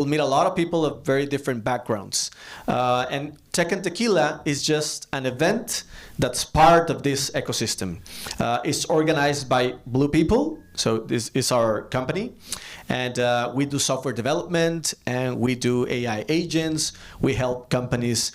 We'll meet a lot of people of very different backgrounds. And Tech and Tequila is just an event that's part of this ecosystem. It's organized by Blue People, so this is our company. And we do software development, and we do AI agents. We help companies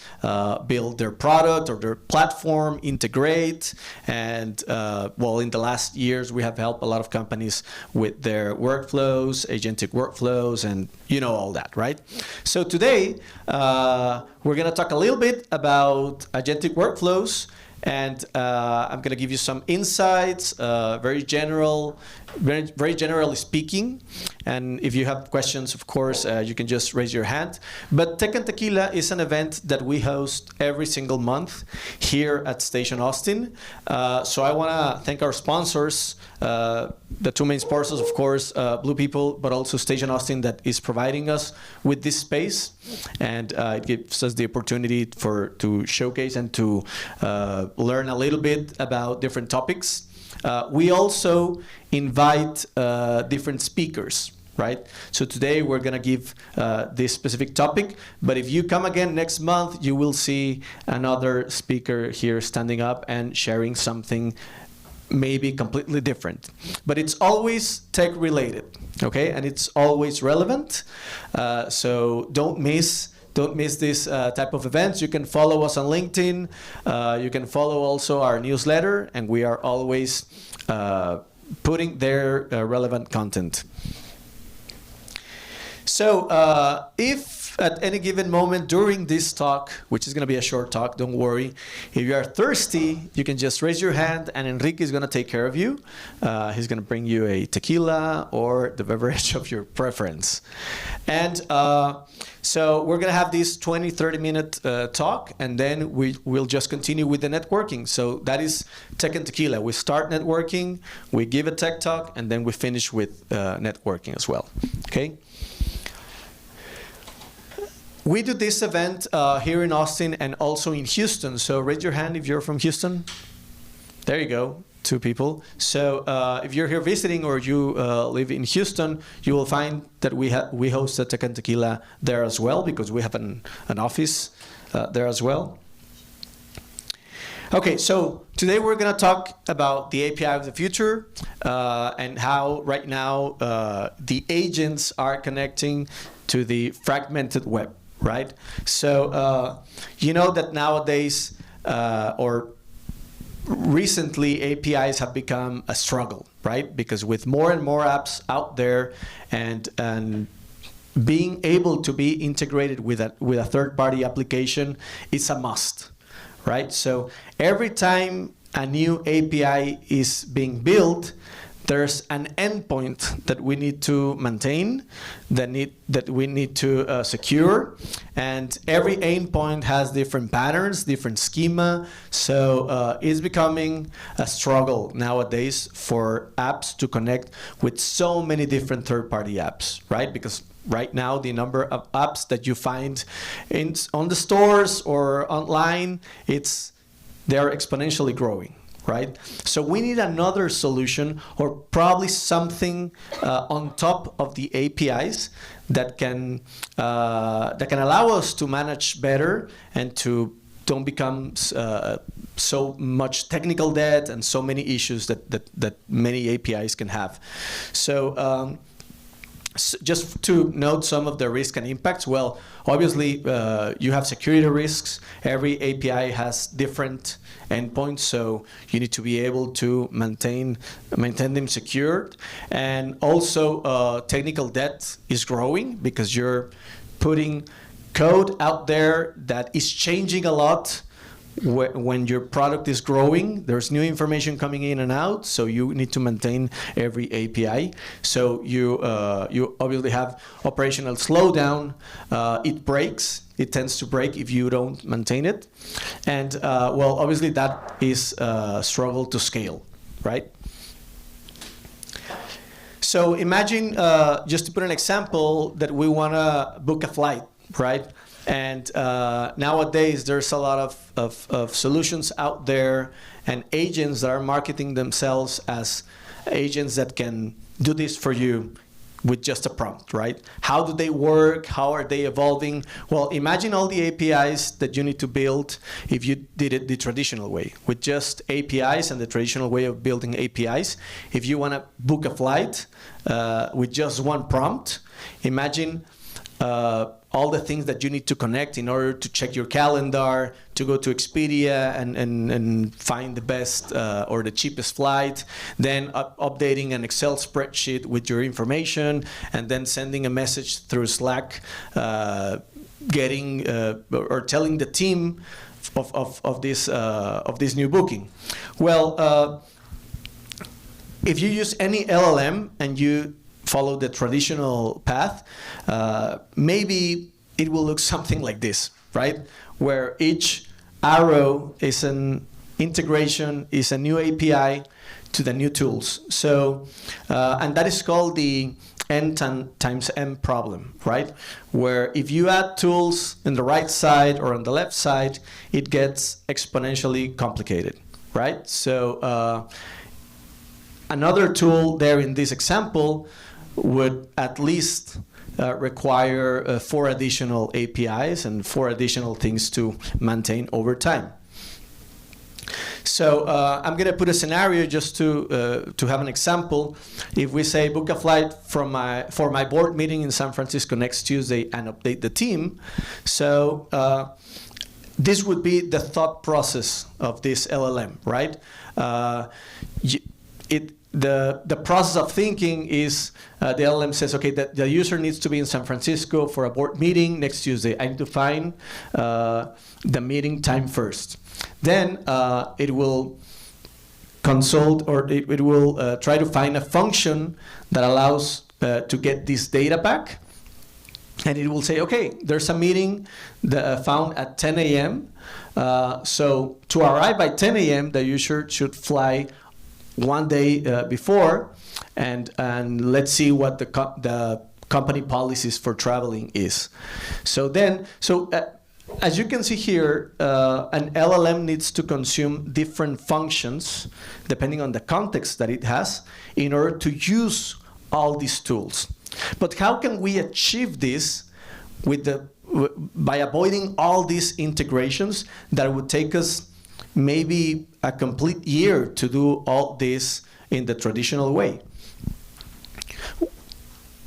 build their product or their platform, integrate. And well, in the last years, we have helped a lot of companies with their workflows, agentic workflows, and you know all that, right? So today, we're going to talk a little bit about agentic workflows. And I'm going to give you some insights, very generally speaking. And if you have questions, of course, you can just raise your hand. But Tech and Tequila is an event that we host every single month here at Station Austin. So I want to thank our sponsors, the two main sponsors, of course, Blue People, but also Station Austin, that is providing us with this space. And it gives us the opportunity to showcase and to learn a little bit about different topics. We also invite different speakers, right? So today we're going to give this specific topic, but if you come again next month, you will see another speaker here standing up and sharing something maybe completely different. But it's always tech related, okay? And it's always relevant. So don't miss this type of events. You can follow us on LinkedIn. You can follow also our newsletter, and we are always putting there relevant content. So if at any given moment during this talk, which is going to be a short talk, don't worry. If you are thirsty, you can just raise your hand, and Enrique is going to take care of you. He's going to bring you a tequila or the beverage of your preference. And so we're going to have this 20, 30-minute talk, and then we'll just continue with the networking. So that is Tech and Tequila. We start networking, we give a tech talk, and then we finish with networking as well. Okay? We do this event here in Austin and also in Houston. So raise your hand if you're from Houston. There you go, 2 people. So if you're here visiting or you live in Houston, you will find that we host a Tech and Tequila there as well, because we have an office there as well. Okay, so today we're going to talk about the API of the future and how right now the agents are connecting to the fragmented web. Right? So you know that nowadays or recently APIs have become a struggle, right? Because with more and more apps out there and being able to be integrated with a third-party application is a must, right? So every time a new API is being built, there's an endpoint that we need to maintain, that we need to secure, and every endpoint has different patterns, different schema. So it's becoming a struggle nowadays for apps to connect with so many different third-party apps, right? Because right now the number of apps that you find on the stores or online, they're exponentially growing. Right? So we need another solution, or probably something on top of the APIs that can allow us to manage better and to don't become so much technical debt and so many issues that many APIs can have. So just to note some of the risk and impacts, well, obviously you have security risks. Every API has different endpoints, so you need to be able to maintain them secured. And also technical debt is growing because you're putting code out there that is changing a lot. When your product is growing, there's new information coming in and out, so you need to maintain every API. So you obviously have operational slowdown. It breaks. It tends to break if you don't maintain it. And well, obviously that is a struggle to scale, right? So imagine, just to put an example, that we want to book a flight, right? And nowadays, there's a lot of solutions out there and agents that are marketing themselves as agents that can do this for you with just a prompt, right? How do they work? How are they evolving? Well, imagine all the APIs that you need to build if you did it the traditional way, with just APIs and the traditional way of building APIs. If you want to book a flight with just one prompt, imagine all the things that you need to connect in order to check your calendar, to go to Expedia and find the best or the cheapest flight, then updating an Excel spreadsheet with your information, and then sending a message through Slack, getting or telling the team of this new booking. Well, if you use any LLM and you follow the traditional path, maybe it will look something like this, right? Where each arrow is an integration, is a new API to the new tools. So, and that is called the N times M problem, right? Where if you add tools on the right side or on the left side, it gets exponentially complicated, right? So another tool there in this example would at least require 4 additional APIs and 4 additional things to maintain over time. So I'm going to put a scenario just to have an example. If we say book a flight for my board meeting in San Francisco next Tuesday and update the team, so this would be the thought process of this LLM, right? The process of thinking is the LLM says, okay, the user needs to be in San Francisco for a board meeting next Tuesday. I need to find the meeting time first. Then it will consult, or it will try to find a function that allows to get this data back. And it will say, okay, there's a meeting found at 10 a.m. So to arrive by 10 a.m., the user should fly one day before, and let's see what the company policies for traveling is. So as you can see here, an LLM needs to consume different functions depending on the context that it has in order to use all these tools. But how can we achieve this by avoiding all these integrations that would take us maybe a complete year to do all this in the traditional way?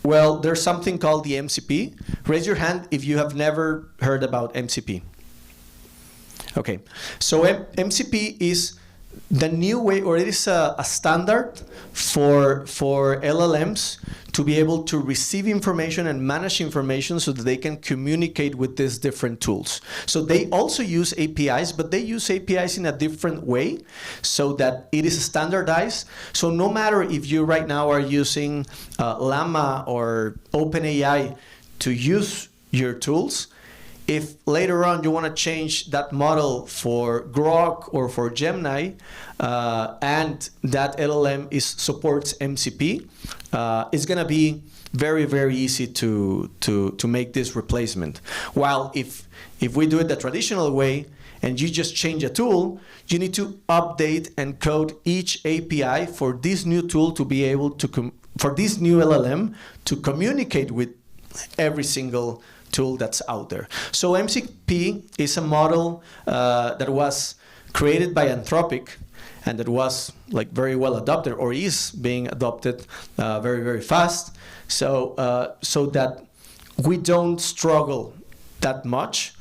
Well, there's something called the MCP. Raise your hand if you have never heard about MCP. Okay, so MCP is the new way, or it is a standard for LLMs to be able to receive information and manage information so that they can communicate with these different tools. So they also use APIs, but they use APIs in a different way so that it is standardized. So no matter if you right now are using Llama or OpenAI to use your tools, if later on you want to change that model for Grok or for Gemini, and that LLM supports MCP, it's going to be very, very easy to make this replacement. While if we do it the traditional way and you just change a tool, you need to update and code each API for this new tool to be able to, for this new LLM to communicate with every single tool that's out there. So MCP is a model that was created by Anthropic and that was like very well adopted, or is being adopted very, very fast. So so that we don't struggle that much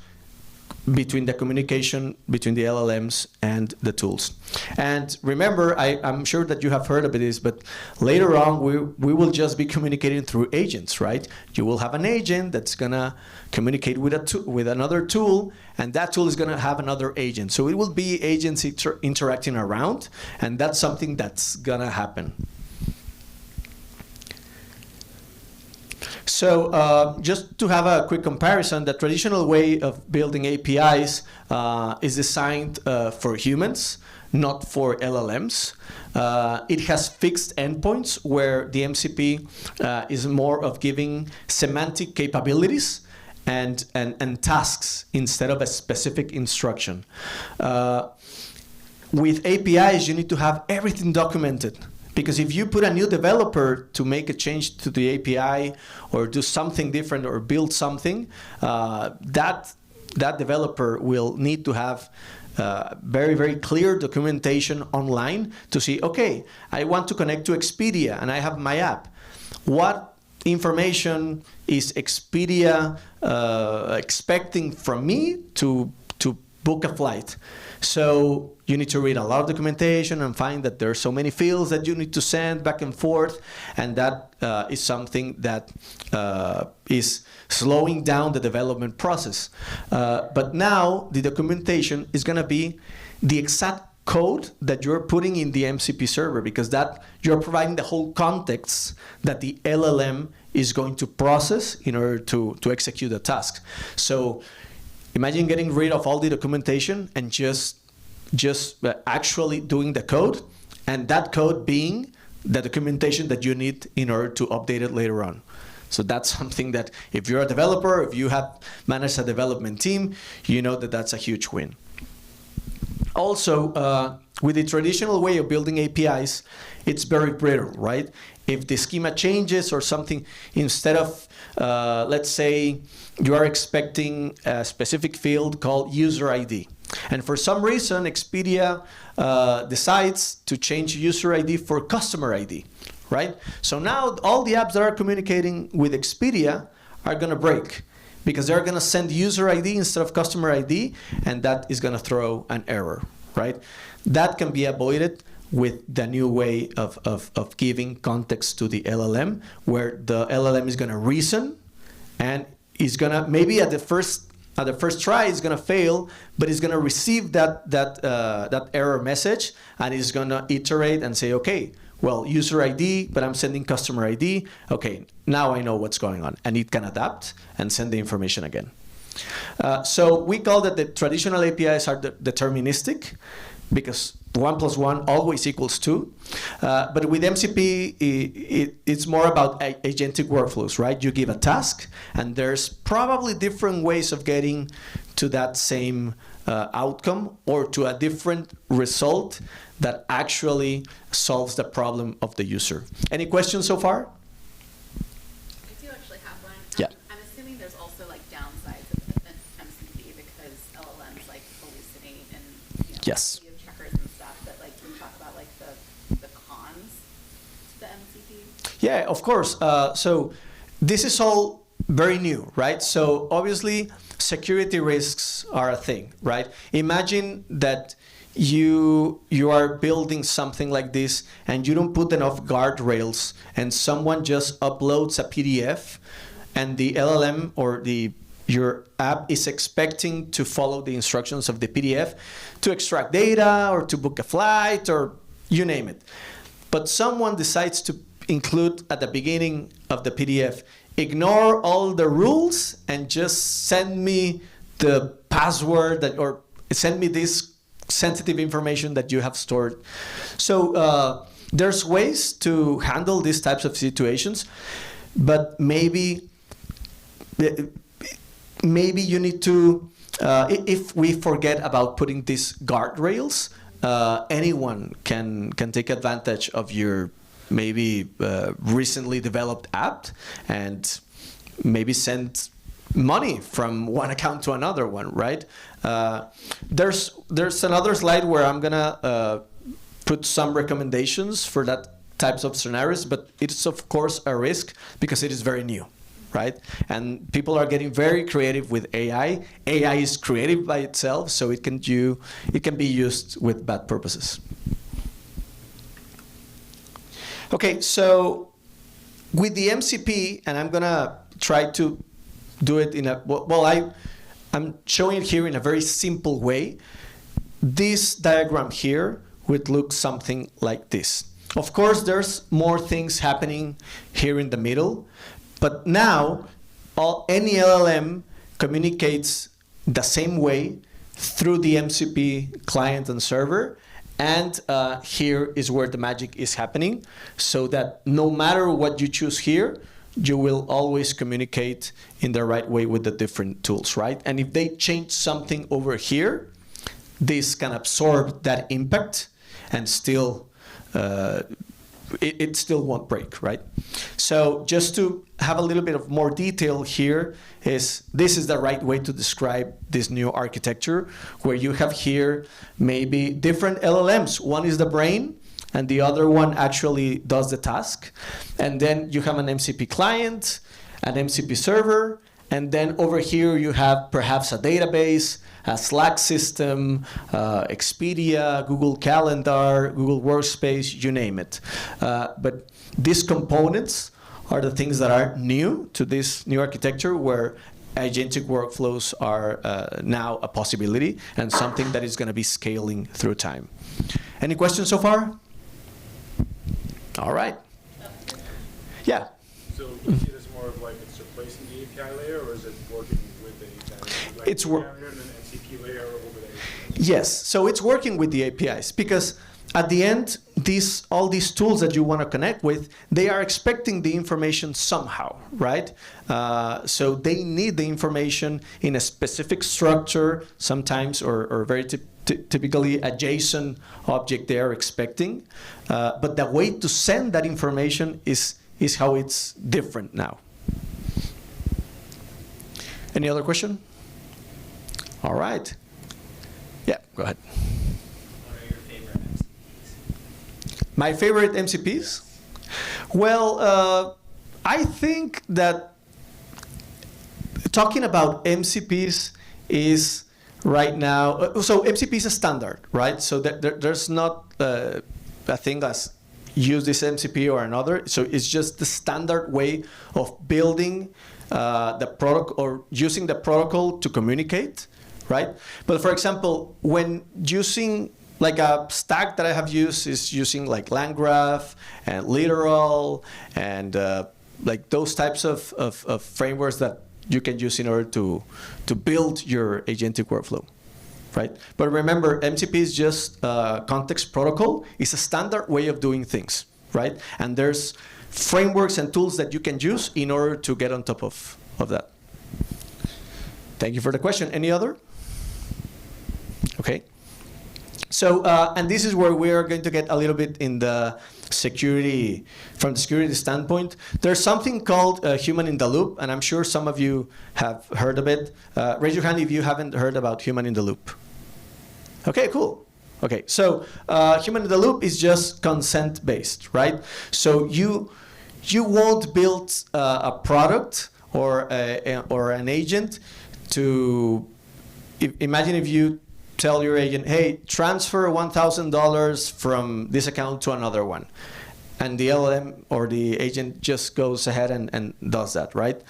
between the communication between the LLMs and the tools. And remember, I'm sure that you have heard of this, but later on we will just be communicating through agents, right? You will have an agent that's gonna communicate with another tool, and that tool is gonna have another agent. So it will be agents interacting around, and that's something that's gonna happen. So just to have a quick comparison, the traditional way of building APIs is designed for humans, not for LLMs. It has fixed endpoints where the MCP is more of giving semantic capabilities and tasks instead of a specific instruction. With APIs, you need to have everything documented. Because if you put a new developer to make a change to the API or do something different or build something, that developer will need to have very, very clear documentation online to see, okay, I want to connect to Expedia and I have my app. What information is Expedia expecting from me to book a flight? So you need to read a lot of documentation and find that there are so many fields that you need to send back and forth, and that is something that is slowing down the development process. But now the documentation is going to be the exact code that you're putting in the MCP server, because that you're providing the whole context that the LLM is going to process in order to execute the task. So imagine getting rid of all the documentation and just actually doing the code, and that code being the documentation that you need in order to update it later on. So that's something that if you're a developer, if you have managed a development team, you know that that's a huge win. Also, with the traditional way of building APIs, it's very brittle, right? If the schema changes or something, instead of, let's say, you are expecting a specific field called user ID. And for some reason, Expedia decides to change user ID for customer ID, right? So now all the apps that are communicating with Expedia are going to break, because they're going to send user ID instead of customer ID, and that is going to throw an error, right? That can be avoided with the new way of giving context to the LLM, where the LLM is going to reason, and is going to, maybe at the first try, it's going to fail, but it's going to receive that error message, and it's going to iterate and say, okay, well, user ID, but I'm sending customer ID. Okay, now I know what's going on. And it can adapt and send the information again. So we call that the traditional APIs are deterministic, because 1 + 1 always equals 2. But with MCP, it's more about agentic workflows, right? You give a task, and there's probably different ways of getting to that same outcome or to a different result that actually solves the problem of the user. Any questions so far? I do actually have one. Yeah. I'm assuming there's also like downsides of MCP because LLMs like hallucinate and Yes. you have checkers and stuff. But like, can you talk about like the cons to the MCP? Yeah, of course. So this is all very new, right? So obviously, security risks are a thing, right? Imagine that you are building something like this and you don't put enough guardrails, and someone just uploads a PDF, and the LLM or your app is expecting to follow the instructions of the PDF to extract data or to book a flight or you name it. But someone decides to include at the beginning of the PDF, ignore all the rules and just send me the password or send me this sensitive information that you have stored. So there's ways to handle these types of situations, but maybe you need to, if we forget about putting these guardrails, anyone can take advantage of your maybe recently developed app and maybe send money from one account to another one, right? There's another slide where I'm gonna put some recommendations for that types of scenarios, but it's of course a risk because it is very new, right? And people are getting very creative with AI. AI is creative by itself, so it can be used with bad purposes. Okay, so with the MCP, and I'm gonna try to do it in a, I'm showing it here in a very simple way. This diagram here would look something like this. Of course, there's more things happening here in the middle, but now any LLM communicates the same way through the MCP client and server. And here is where the magic is happening, so that no matter what you choose here, you will always communicate in the right way with the different tools, right? And if they change something over here, this can absorb that impact and still it still won't break, right? So just to have a little bit of more detail here, this is the right way to describe this new architecture, where you have here maybe different LLMs. One is the brain, and the other one actually does the task. And then you have an MCP client, an MCP server, and then over here you have perhaps a database, a Slack system, Expedia, Google Calendar, Google Workspace, you name it. But these components are the things that are new to this new architecture, where agentic workflows are now a possibility and something that is going to be scaling through time. Any questions so far? All right. Yeah. So you see this more of like it's replacing the API layer, or is it working with the API layer? Like It's API layer and an MCP layer over the API? Yes, so it's working with the APIs, because at the end, all these tools that you want to connect with, they are expecting the information somehow, right? So they need the information in a specific structure, sometimes, or very typically a JSON object they are expecting. But the way to send that information is how it's different now. Any other question? All right. Yeah, go ahead. What are your favorite MCPs? My favorite MCPs? Well, I think that talking about MCPs is right now, so MCP is a standard, right? So there's not a thing as use this MCP or another. So it's just the standard way of building the protocol or using the protocol to communicate, right? But for example, when using like a stack that I have used is using like LangGraph and Literal and like those types of frameworks that you can use in order to build your agentic workflow, right? But remember, MCP is just context protocol. It's a standard way of doing things, right? And there's frameworks and tools that you can use in order to get on top of that. Thank you for the question. Any other? Okay. So, and this is where we are going to get a little bit in the security, from the security standpoint. There's something called human in the loop, and I'm sure some of you have heard of it. Raise your hand if you haven't heard about human in the loop. Okay, cool. Okay, so human in the loop is just consent-based, right? So you won't build a product or an agent to, imagine if you tell your agent, hey, transfer $1,000 from this account to another one. And the LLM or the agent just goes ahead and does that, right?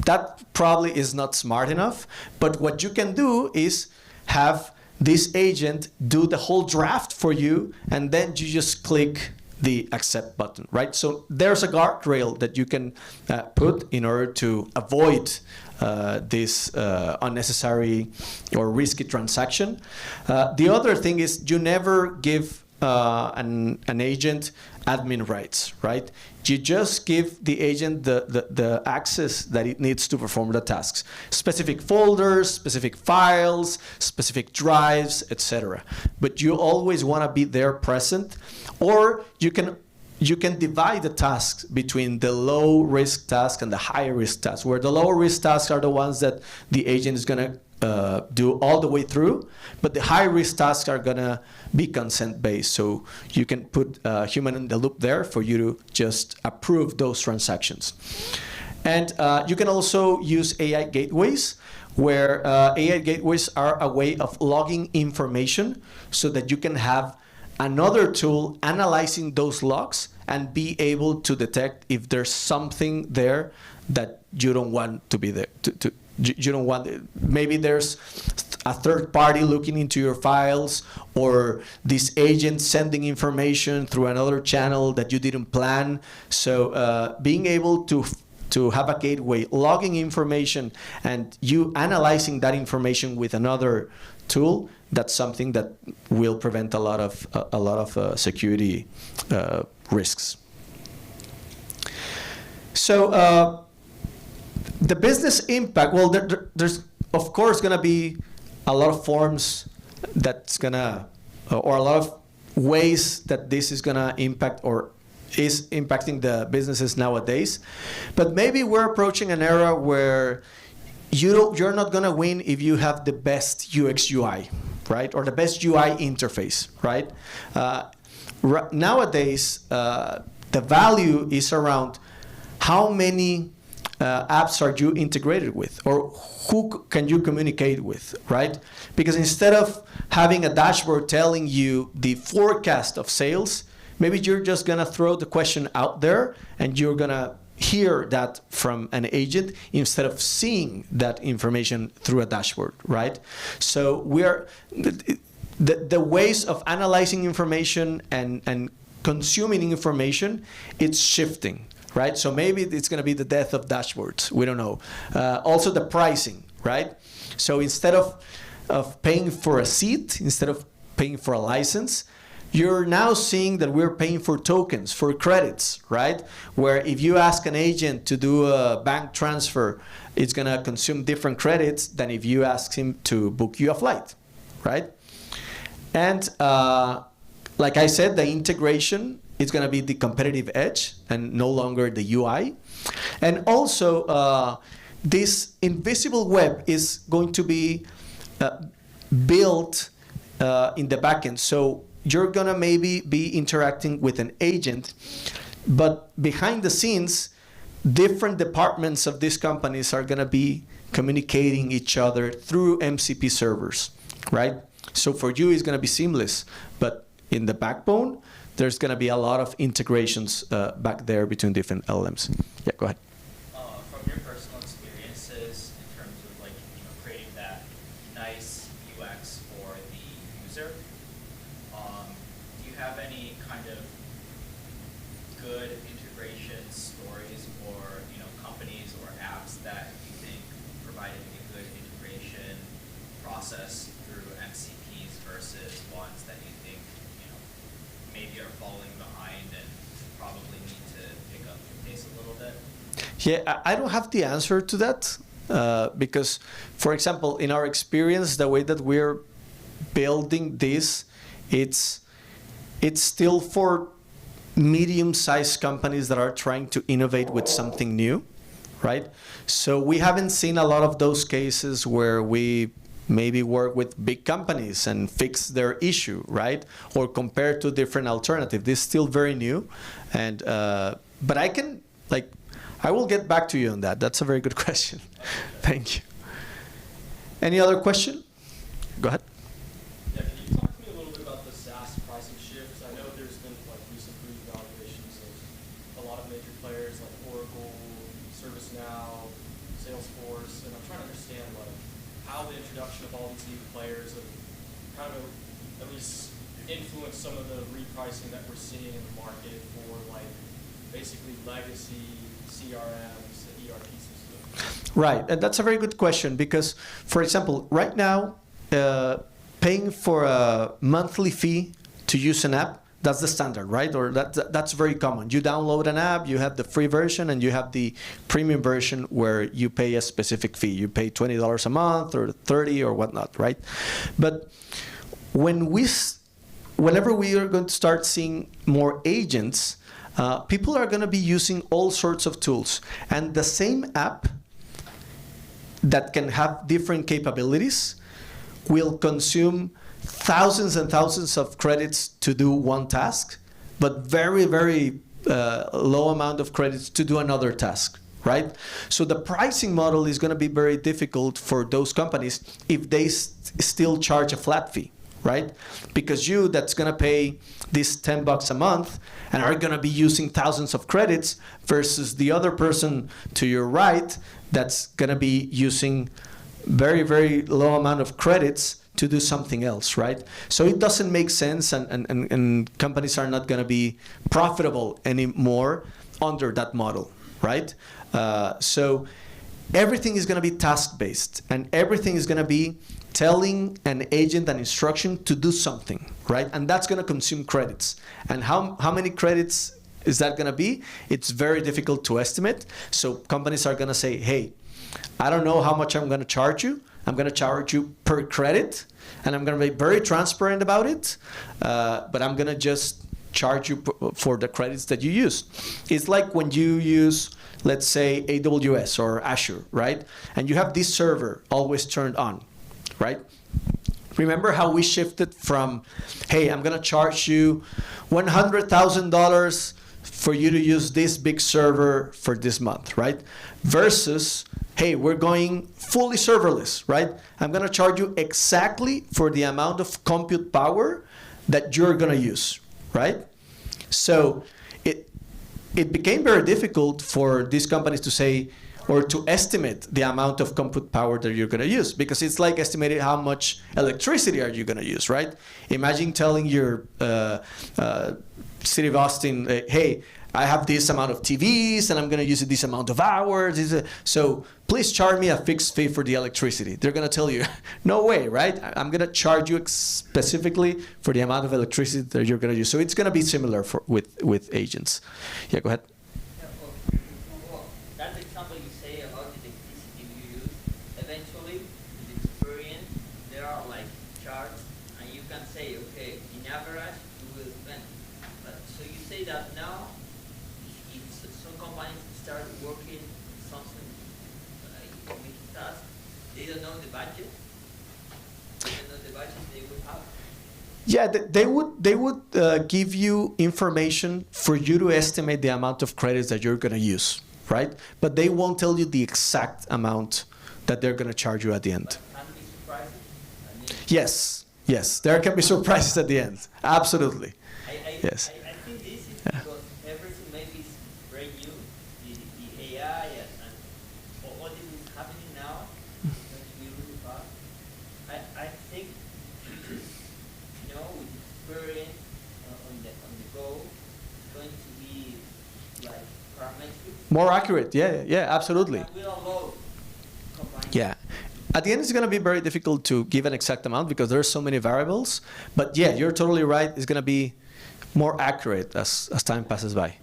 That probably is not smart enough. But what you can do is have this agent do the whole draft for you, and then you just click the accept button, right? So there's a guardrail that you can put in order to avoid this unnecessary or risky transaction. The other thing is you never give an agent admin rights, right? You just give the agent the access that it needs to perform the tasks. Specific folders, specific files, specific drives, etc. But you always want to be there present, or you can divide the tasks between the low-risk task and the high-risk task, where the low-risk tasks are the ones that the agent is going to do all the way through, but the high-risk tasks are going to be consent-based. So you can put human in the loop there for you to just approve those transactions. And you can also use AI gateways, where AI gateways are a way of logging information so that you can have another tool analyzing those logs and be able to detect if there's something there that you don't want to be there. You don't want it. Maybe there's a third party looking into your files, or this agent sending information through another channel that you didn't plan. So being able to have a gateway logging information and you analyzing that information with another tool, that's something that will prevent a lot of security risks. So the business impact, well, there's of course going to be a lot of forms that's going to, or a lot of ways that this is going to impact or is impacting the businesses nowadays. But maybe we're approaching an era where you're not going to win if you have the best UX UI, right? Or the best UI interface, right? Nowadays, the value is around how many apps are you integrated with, or who can you communicate with, right? Because instead of having a dashboard telling you the forecast of sales, maybe you're just going to throw the question out there and you're going to hear that from an agent instead of seeing that information through a dashboard, right? So the ways of analyzing information and consuming information, it's shifting, right? So maybe it's going to be the death of dashboards. We don't know. Also the pricing, right? So instead of paying for a seat, instead of paying for a license, you're now seeing that we're paying for tokens, for credits, right? Where if you ask an agent to do a bank transfer, it's going to consume different credits than if you ask him to book you a flight, right? And like I said, the integration is going to be the competitive edge and no longer the UI. And also, this invisible web is going to be built in the backend. So you're going to maybe be interacting with an agent, but behind the scenes, different departments of these companies are going to be communicating each other through MCP servers, right? So for you, it's going to be seamless, but in the backbone, there's going to be a lot of integrations back there between different LLMs. Yeah, go ahead. From your personal experiences in terms of creating that nice UX for the user, do you have any kind of good integration stories or companies or apps that you think provided a good integration process through MCPs versus ones that you think maybe are falling behind and probably need to pick up the pace a little bit? Yeah, I don't have the answer to that because, for example, in our experience, the way that we're building this, it's still for medium-sized companies that are trying to innovate with something new, right? So we haven't seen a lot of those cases where we maybe work with big companies and fix their issue, right? Or compare to different alternatives. This is still very new, and but I will get back to you on that. That's a very good question. Thank you. Any other question? Go ahead. Yeah, can you talk to me a little bit about the SaaS pricing shifts? I know there's been recent reevaluations of a lot of major players like Oracle, ServiceNow, Salesforce, and I'm trying to understand how the introduction of all these new players have kind of at least influenced some of the repricing that we're seeing in the market for basically legacy CRMs and ERP systems. Right, and that's a very good question because, for example, right now, paying for a monthly fee to use an app, that's the standard, right? Or that's very common. You download an app, you have the free version, and you have the premium version where you pay a specific fee. You pay $20 a month or $30 or whatnot, right? But whenever we are going to start seeing more agents, people are going to be using all sorts of tools. And the same app that can have different capabilities will consume thousands and thousands of credits to do one task, but very, very low amount of credits to do another task, right? So the pricing model is going to be very difficult for those companies if they still charge a flat fee, right? Because you that's going to pay this $10 a month and are going to be using thousands of credits versus the other person to your right that's going to be using very, very low amount of credits to do something else, right? So it doesn't make sense, and companies are not going to be profitable anymore under that model, right? So everything is going to be task-based, and everything is going to be telling an agent an instruction to do something, right? And that's going to consume credits. And how many credits is that going to be? It's very difficult to estimate. So companies are going to say, hey, I don't know how much I'm going to charge you. I'm going to charge you per credit, and I'm going to be very transparent about it. But I'm going to just charge you for the credits that you use. It's like when you use, let's say, AWS or Azure, right? And you have this server always turned on, right? Remember how we shifted from, hey, I'm going to charge you $100,000 for you to use this big server for this month, right? Versus, hey, we're going fully serverless, right? I'm going to charge you exactly for the amount of compute power that you're going to use, right? So it became very difficult for these companies to say, or to estimate the amount of compute power that you're going to use, because it's like estimating how much electricity are you going to use, right? Imagine telling your city of Austin, hey, I have this amount of TVs and I'm going to use it this amount of hours. So please charge me a fixed fee for the electricity. They're going to tell you, no way, right? I'm going to charge you specifically for the amount of electricity that you're going to use. So it's going to be similar with agents. Yeah, go ahead. Well, that example you say about the electricity you use, eventually, the experience, there are like charts, and you can say, okay, in average, you will spend. But, so you say that now, if some companies start working something like with tasks, they don't know the budget. They don't know the budget they will have. Yeah, they would give you information for you to estimate the amount of credits that you're going to use, right? But they won't tell you the exact amount that they're going to charge you at the end. But can be surprising. I mean, Yes, there can be surprises at the end. Absolutely. Yes. I think this is because everything maybe is very new, the AI and what is happening now is going to be really fast. I think, you know, with experience on the go, it's going to be like parametric. More accurate. Yeah, absolutely. And will allow companies. Yeah. At the end, it's going to be very difficult to give an exact amount because there are so many variables. But yeah, you're totally right. It's going to be more accurate as time passes by.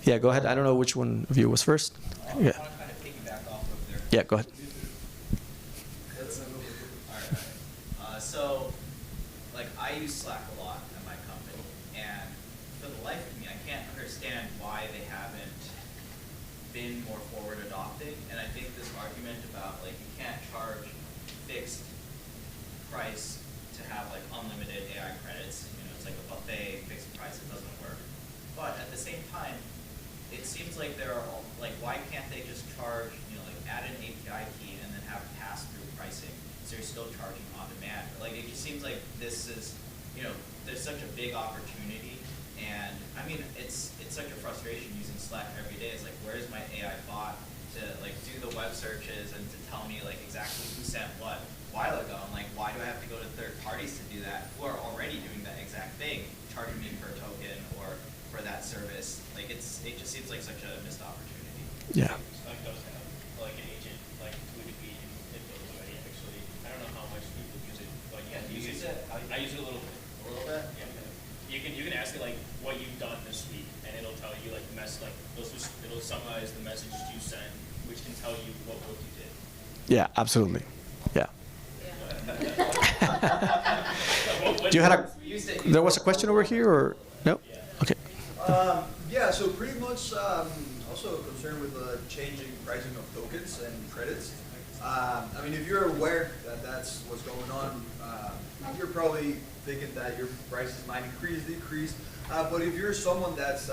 Yeah, go ahead. I don't know which one of you was first. I Yeah. want to kind of piggyback off of their. Yeah, go ahead. All right. So, like, I use Slack a lot at my company, and for the life of me, I can't understand why they haven't been more forward adopting. And I think this argument about, like, you can't charge fixed price to have, like, unlimited AI credits, you know, it's like a buffet, fixed price, it doesn't work. But at the same time, it seems like there are, like, why can't they just charge, you know, like, add an API key and then have pass-through pricing, so you're still charging on demand? Like, it just seems like this is, you know, there's such a big opportunity, and, I mean, it's such a frustration using Slack every day. It's like, where's my AI bot to, like, do the web searches and to tell me, like, exactly who sent what a while ago? And, like, why do I have to go to third parties to do that, who are already doing that exact thing, charging me per token or for that service? Like, it just seems like such a missed opportunity. Yeah. Slack does have like an agent, like to a degree, it builds already. Actually, I don't know how much people use it, but yeah, Do you use it? I use it a little bit. A little bit? Yeah. You can ask it like what you've done this week, and it'll tell you like the mess, like it'll summarize the messages you sent, which can tell you what work you did. Yeah, absolutely. Yeah. What You had a, Use it. there was a question over here, or no? Okay. Yeah, so pretty much also concerned with the changing pricing of tokens and credits. I mean, if you're aware that that's what's going on, you're probably thinking that your prices might increase, decrease. But if you're someone that's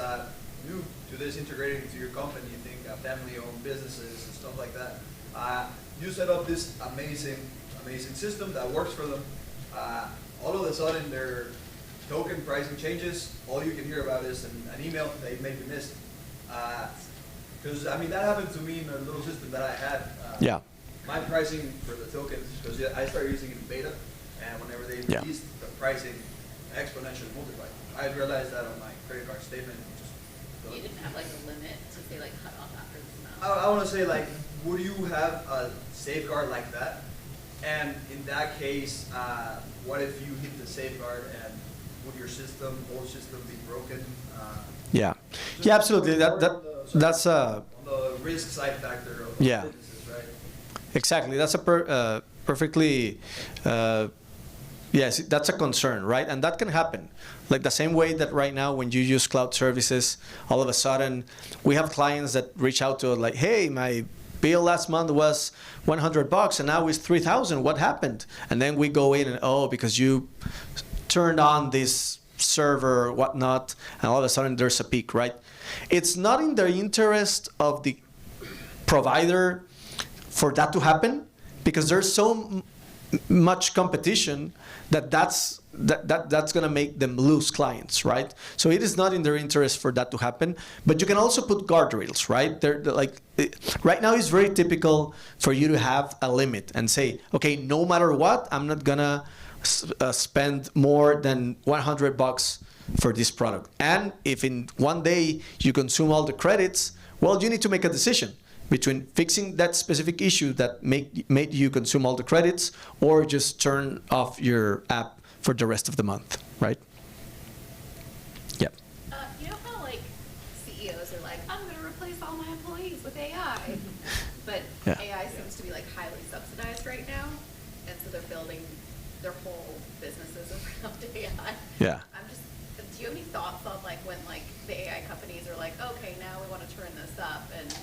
new to this, integrating into your company, you think family-owned businesses and stuff like that, you set up this amazing system that works for them. All of a sudden, their token pricing changes. All you can hear about is an email that you maybe missed. Because I mean, that happened to me in a little system that I had. Yeah. My pricing for the tokens, because I started using it in beta, and whenever they Yeah. released the pricing, exponentially multiplied. I realized that on my credit card statement. You didn't have like a limit to say like cut off after this amount. I want to say, like, would you have a safeguard like that? And in that case, what if you hit the safeguard and would your old system be broken? Yeah. Yeah, absolutely. That's on the risk side factor of Yeah. businesses, right? exactly. That's a perfectly Yes, that's a concern, right? And that can happen. Like the same way that right now when you use cloud services, all of a sudden we have clients that reach out to us like, hey, my bill last month was $100 and now it's 3,000. What happened? And then we go in and, oh, because you turned on this server or whatnot, and all of a sudden there's a peak, right? It's not in the interest of the provider for that to happen, because there's so much competition that's going to make them lose clients, right? So it is not in their interest for that to happen. But you can also put guardrails, right? Right now it's very typical for you to have a limit and say, okay, no matter what, I'm not gonna spend more than $100 for this product. And if in one day you consume all the credits, well, you need to make a decision between fixing that specific issue that made you consume all the credits, or just turn off your app for the rest of the month, right? Yeah. You know how like CEOs are like, I'm going to replace all my employees with AI, but Yeah. AI seems to be like highly subsidized right now, and so they're building their whole businesses around AI. Yeah. Do you have any thoughts on like when like the AI companies are like, okay, now we want to turn this up and,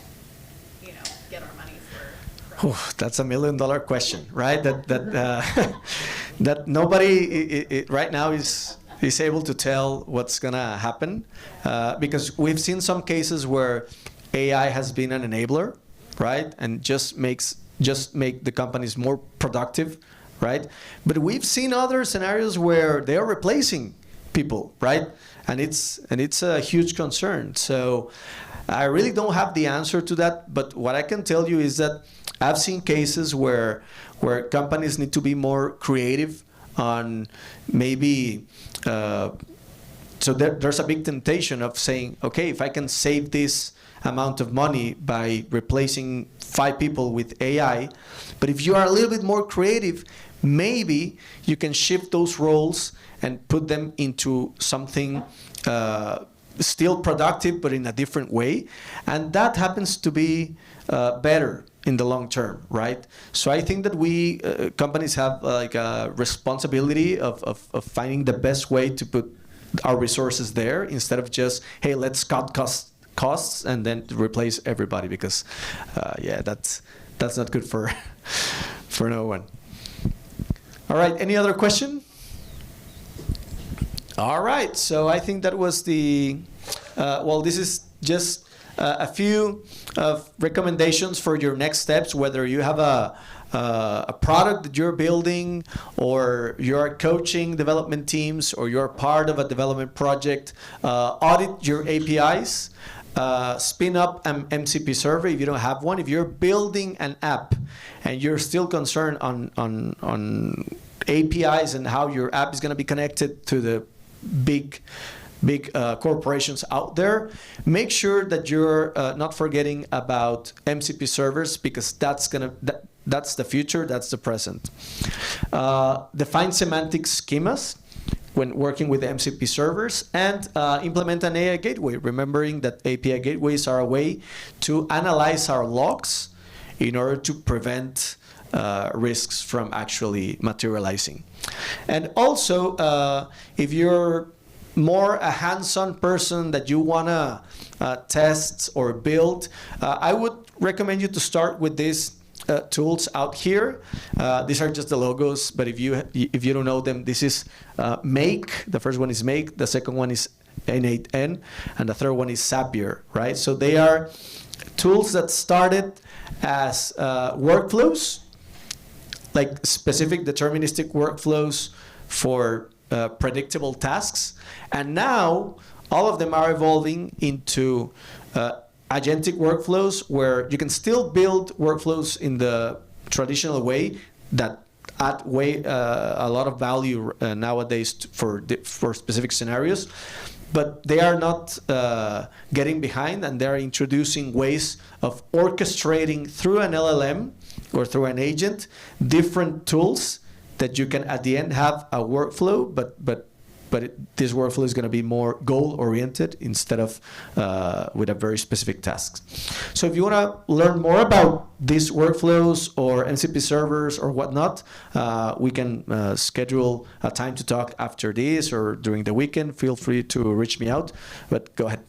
you know, get our money's worth? That's $1 million question, right? That nobody right now is able to tell what's gonna happen, because we've seen some cases where AI has been an enabler, right, and just make the companies more productive, right? But we've seen other scenarios where they are replacing people, right? And it's a huge concern. So I really don't have the answer to that, but what I can tell you is that I've seen cases where companies need to be more creative on maybe, so there's a big temptation of saying, okay, if I can save this amount of money by replacing 5 people with AI, but if you are a little bit more creative, maybe you can shift those roles and put them into something still productive, but in a different way. And that happens to be better in the long term, right? So I think that we, companies have like a responsibility of finding the best way to put our resources there, instead of just, hey, let's cut costs and then replace everybody, because yeah, that's not good for no one. All right, any other question? All right, so I think that was the, well, this is just a few of recommendations for your next steps, whether you have a product that you're building, or you're coaching development teams, or you're part of a development project. Audit your APIs, spin up an MCP server if you don't have one. If you're building an app and you're still concerned on APIs and how your app is going to be connected to the big corporations out there, make sure that you're not forgetting about MCP servers, because that's the future, that's the present. Define semantic schemas when working with MCP servers, and implement an AI gateway, remembering that API gateways are a way to analyze our logs in order to prevent risks from actually materializing. And also, if you're more a hands-on person that you want to test or build, I would recommend you to start with these tools out here. These are just the logos, but if you don't know them, this is Make. The first one is Make, the second one is N8N, and the third one is Zapier, right? So they are tools that started as workflows, like specific deterministic workflows for predictable tasks, and now all of them are evolving into agentic workflows, where you can still build workflows in the traditional way that add a lot of value nowadays for specific scenarios, but they are not getting behind, and they're introducing ways of orchestrating through an LLM or through an agent different tools that you can at the end have a workflow, but but this workflow is going to be more goal-oriented instead of with a very specific task. So if you want to learn more about these workflows or MCP servers or whatnot, we can schedule a time to talk after this or during the weekend. Feel free to reach me out, but go ahead.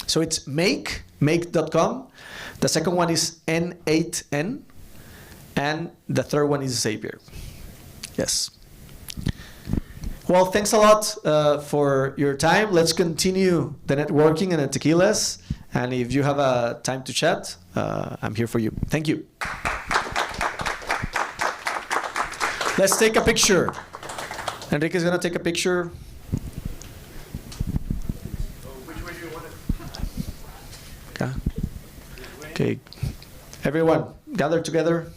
So it's make.com. The second one is N8N. And the third one is Xavier. Yes. Well, thanks a lot for your time. Let's continue the networking and the tequilas. And if you have a time to chat, I'm here for you. Thank you. Let's take a picture. Enrique is going to take a picture. Which way do you want it? Yeah. Okay. Everyone, gather together.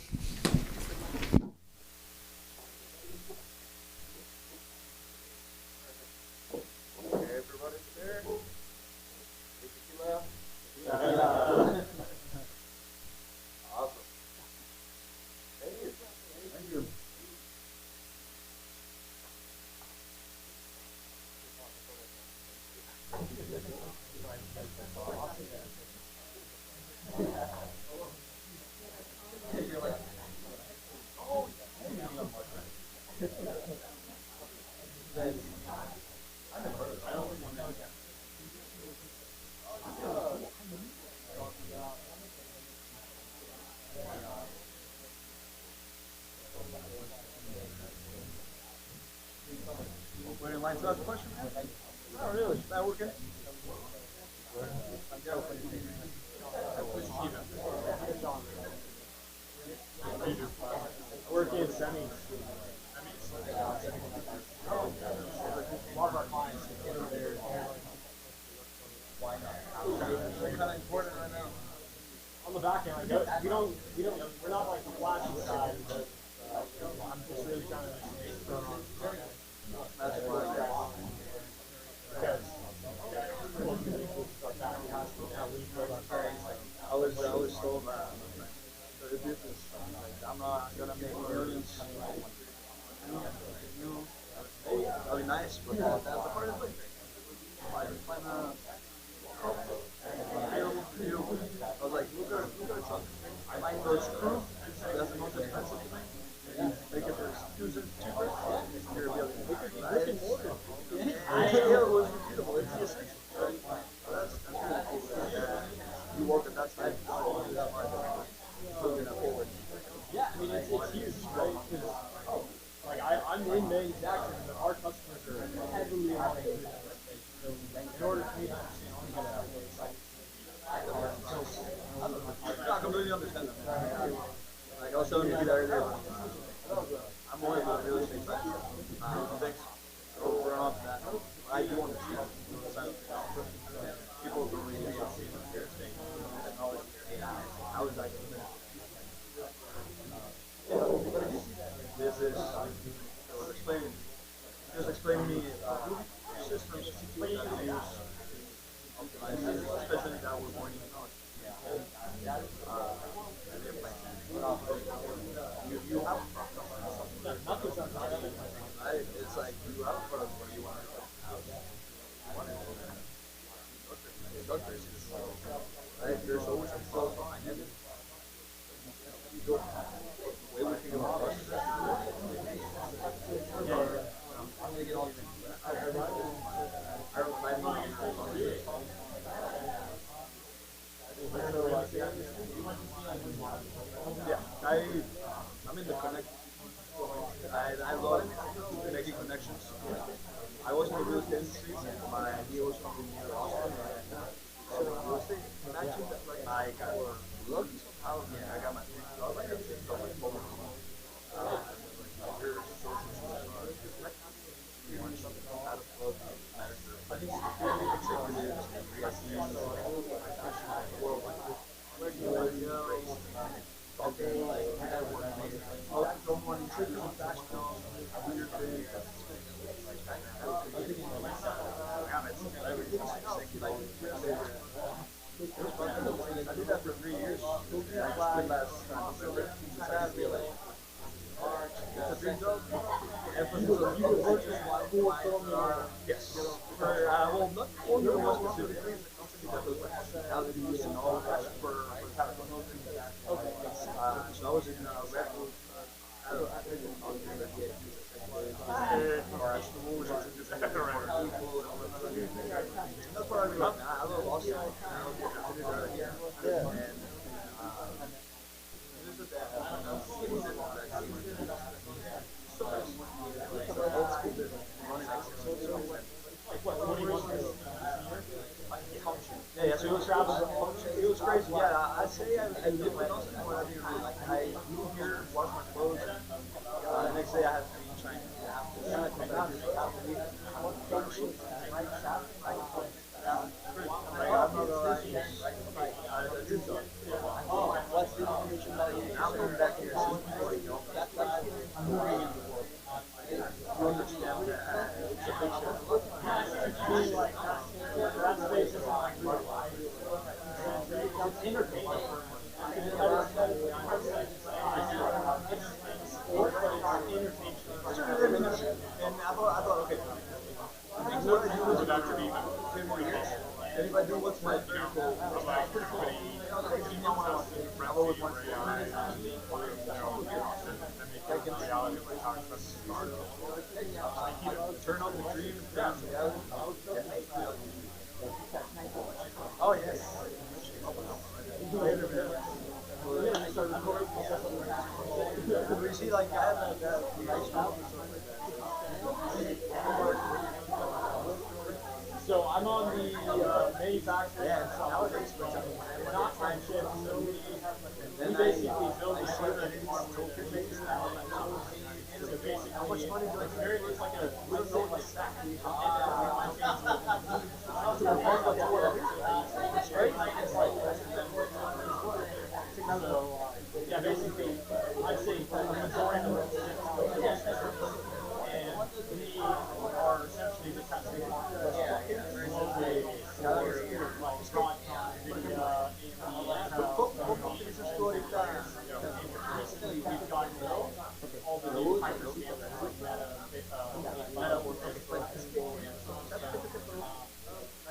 Waiting in line to ask a question? Oh, really? Is that working? Working in semis. A lot of our clients get over there. Why not? They're kind of important right now. On the back end, like, we're not like the flashy side, but I'm just really trying to make it going on. That's why. I was told that the business, I'm not gonna make millions. That'll be nice, but that's the part of it. I was like, look at it. I like the screw. That's the most expensive thing. You make it for users cheaper. You're ability. It was beautiful. It's just that's really cool. You work at that side. Yeah, I mean it's huge, right? Because like I'm in manufacturing, but our customers are heavily in manufacturing. So in order for me to understand, I completely understand that. Like I was telling you that earlier. I'm always on real estate side. Things over on that. I do understand the side of things. People don't really see real estate technology. I was like, this is explaining me systems we use, especially that we're born in college. You have a problem. It's like you have a problem where you want to have doctors. Right? There's always a flaw behind it. You go way we think about processes. I'm going to get all these things. I'm in the connect. I love making connections. I was in the real estate industry. My idea was something near Austin. So real estate matching that, like, I got lucky somehow. I got my dream job. I got to take my phone. I think I did that for 3 years. I quit last November. It's a dream job. you would work with full formula. Yes. Well, not formula specifically in the company that was like hospitalities and all of that for California. Okay. So I was in Red Bull. I don't know. That's what I really like. I love Austin. Yeah, so it was travel. It was crazy. Yeah, I'd say I lived in Austin, but I didn't really like it. I moved here, washed my clothes. The next day I had to be trying what's the information that I'm going back here? That's like moving in the world. You understand that it's a big shift. That's basically it's entertaining. And I thought, okay, what I do is about to be 10 more years. And if I do what's my third goal, I've always wanted to turn on the dream. Oh, yes. Later, man. You see, like, I had that nice job or something like that. So I'm on the manufacturing nowadays, not time shift. So we basically build a server that's token based now. So basically, how much money do I carry? It's like a little like stack. Yeah, basically, I'd say the majority of it and we are essentially just testing globally. It's not we've got all the new hyperscalers like Meta or Facebook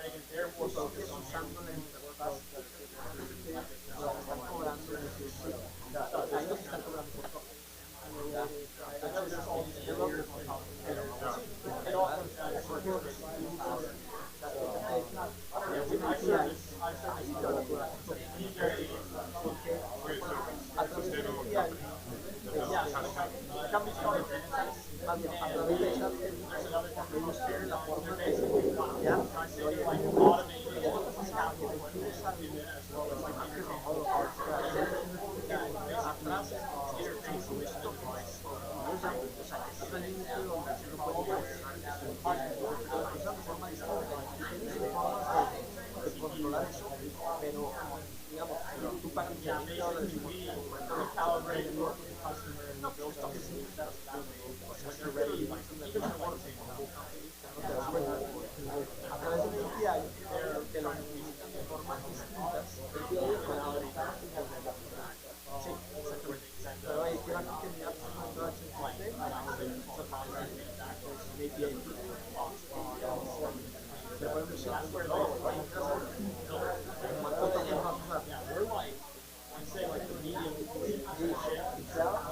and they're more focused on something.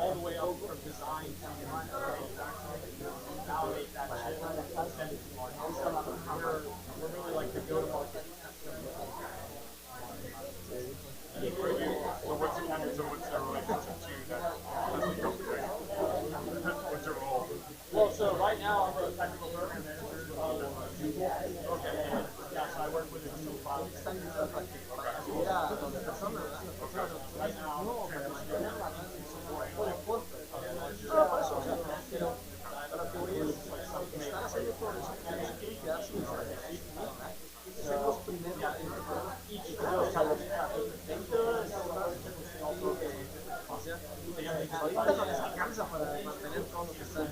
All the way up from design to validate that shit and send it to market. We're really like the go-to-market. So what's the relationship to that as the company? What's your role? Well, so right now I'm a technical program manager of Google. Okay. Yeah, so I work with a Google Cloud. Right now I'm ahorita no les alcanza para mantener todo lo que están.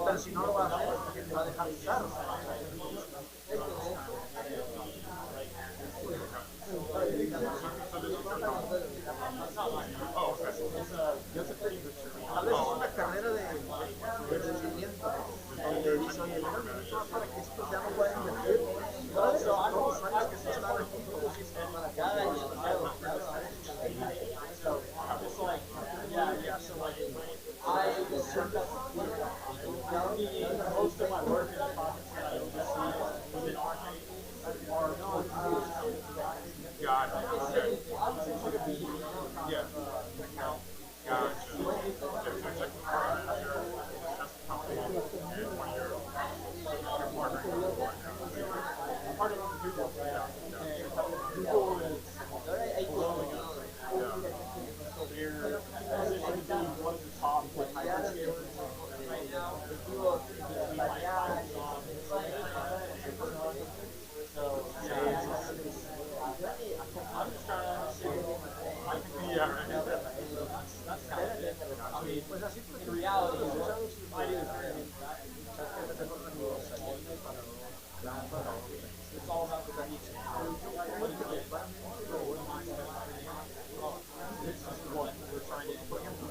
Pero si no lo va a hacer, va a dejar de usar. Tal vez es una carrera de rendimiento. most of my work in the projects that I oversee within our company are towards got it. Okay. Yeah. Account. Gotcha. Okay, so it's like a product manager, that's the company, and one of your partners. Part of Google, yeah. Google is blowing up right now. Yeah. They're positioned to be one of the top hyperscalers right now. Between Microsoft and so yeah, I'm just trying to understand. Yeah, right. That's kind of it. I mean, in reality, I do it's all about the reach. What do you get? This is what we're trying to implement.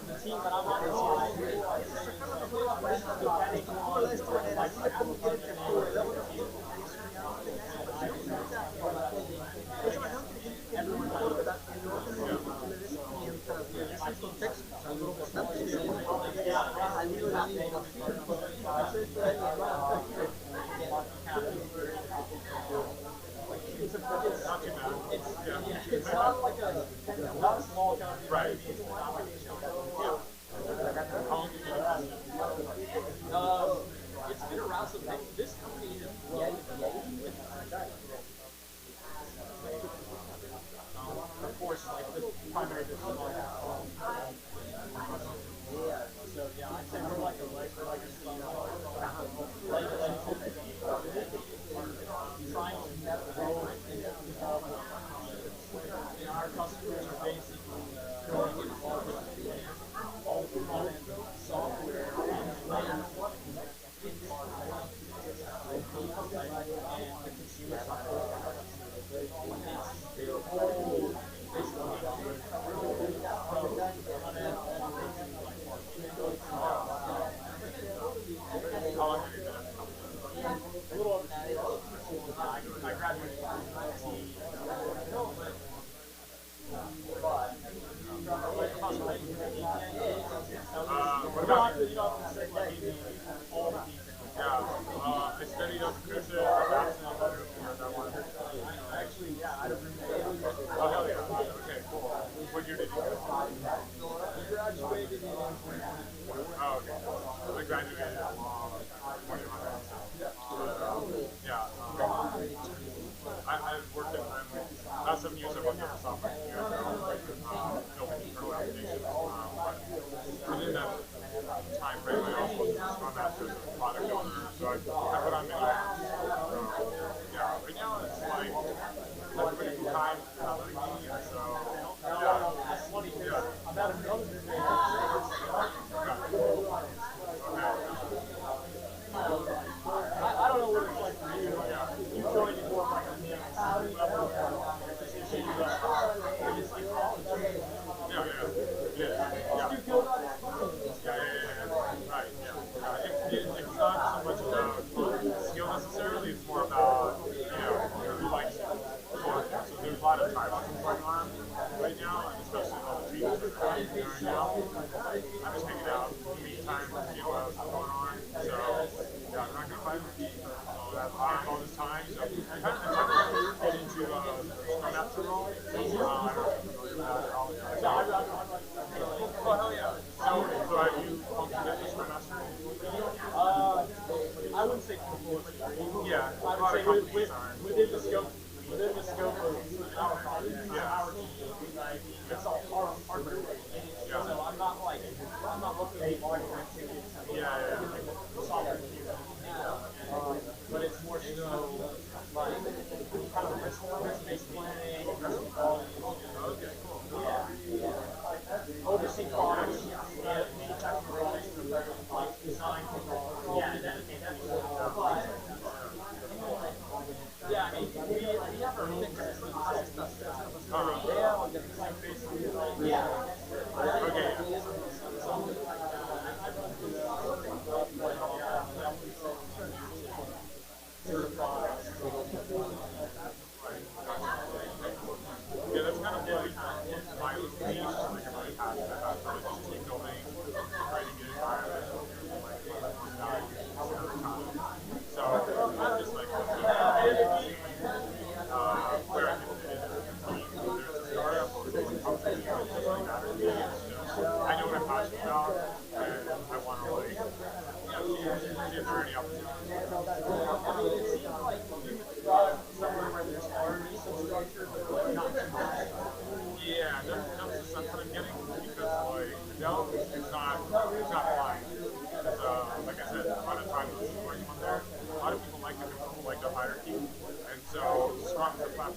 The team that I'm on it's not like not a small company. Right. It's been around some time. This company is of course, like the primary business model. So yeah, I'd say we're like trying to grow and our customers are basically going involved with all the front-end software and the consumer side of the product. It's whole a little over 2 years. I graduated from IT. What about you? I studied up cruiser, actually, yeah, I don't remember. Oh, hell yeah. Okay, cool. What year did you go? I graduated in 2020. Oh, okay. I graduated in 2021. Yeah. I've worked in last 7 years I've worked as a software engineer, building internal applications. Within that time frame, I also was a Scrum Master as a product owner, so I put on many hats. Yeah, right now it's like everybody can hide, not like me, so yeah. I'm at another I don't know what it's like for you. You joined it more like a level position, but it's like college. Right, it's not so much about skill necessarily, it's more about, who likes it. So there's a lot of time going on right now, and especially with all the treatments that are happening right now. I'm just hanging out in the meantime, seeing what's going on. So, yeah, I'm not going to find the feet. So that's all this time. So I kind of get into Scrum Master role. I don't know if you're familiar with that at all. Oh, hell yeah. So have you functioned as a Scrum Master? I wouldn't say completely. Yeah, I would say within the scope of our project, our team, it's all hardware related. Yeah. So I'm not looking at hardware tickets. Software but it's more so like kind of risk-based planning, risk quality. Okay, cool. Yeah. Oversee products, manufacturing products, like design. Yeah, I mean, we have our fixed systems. Yeah. Okay.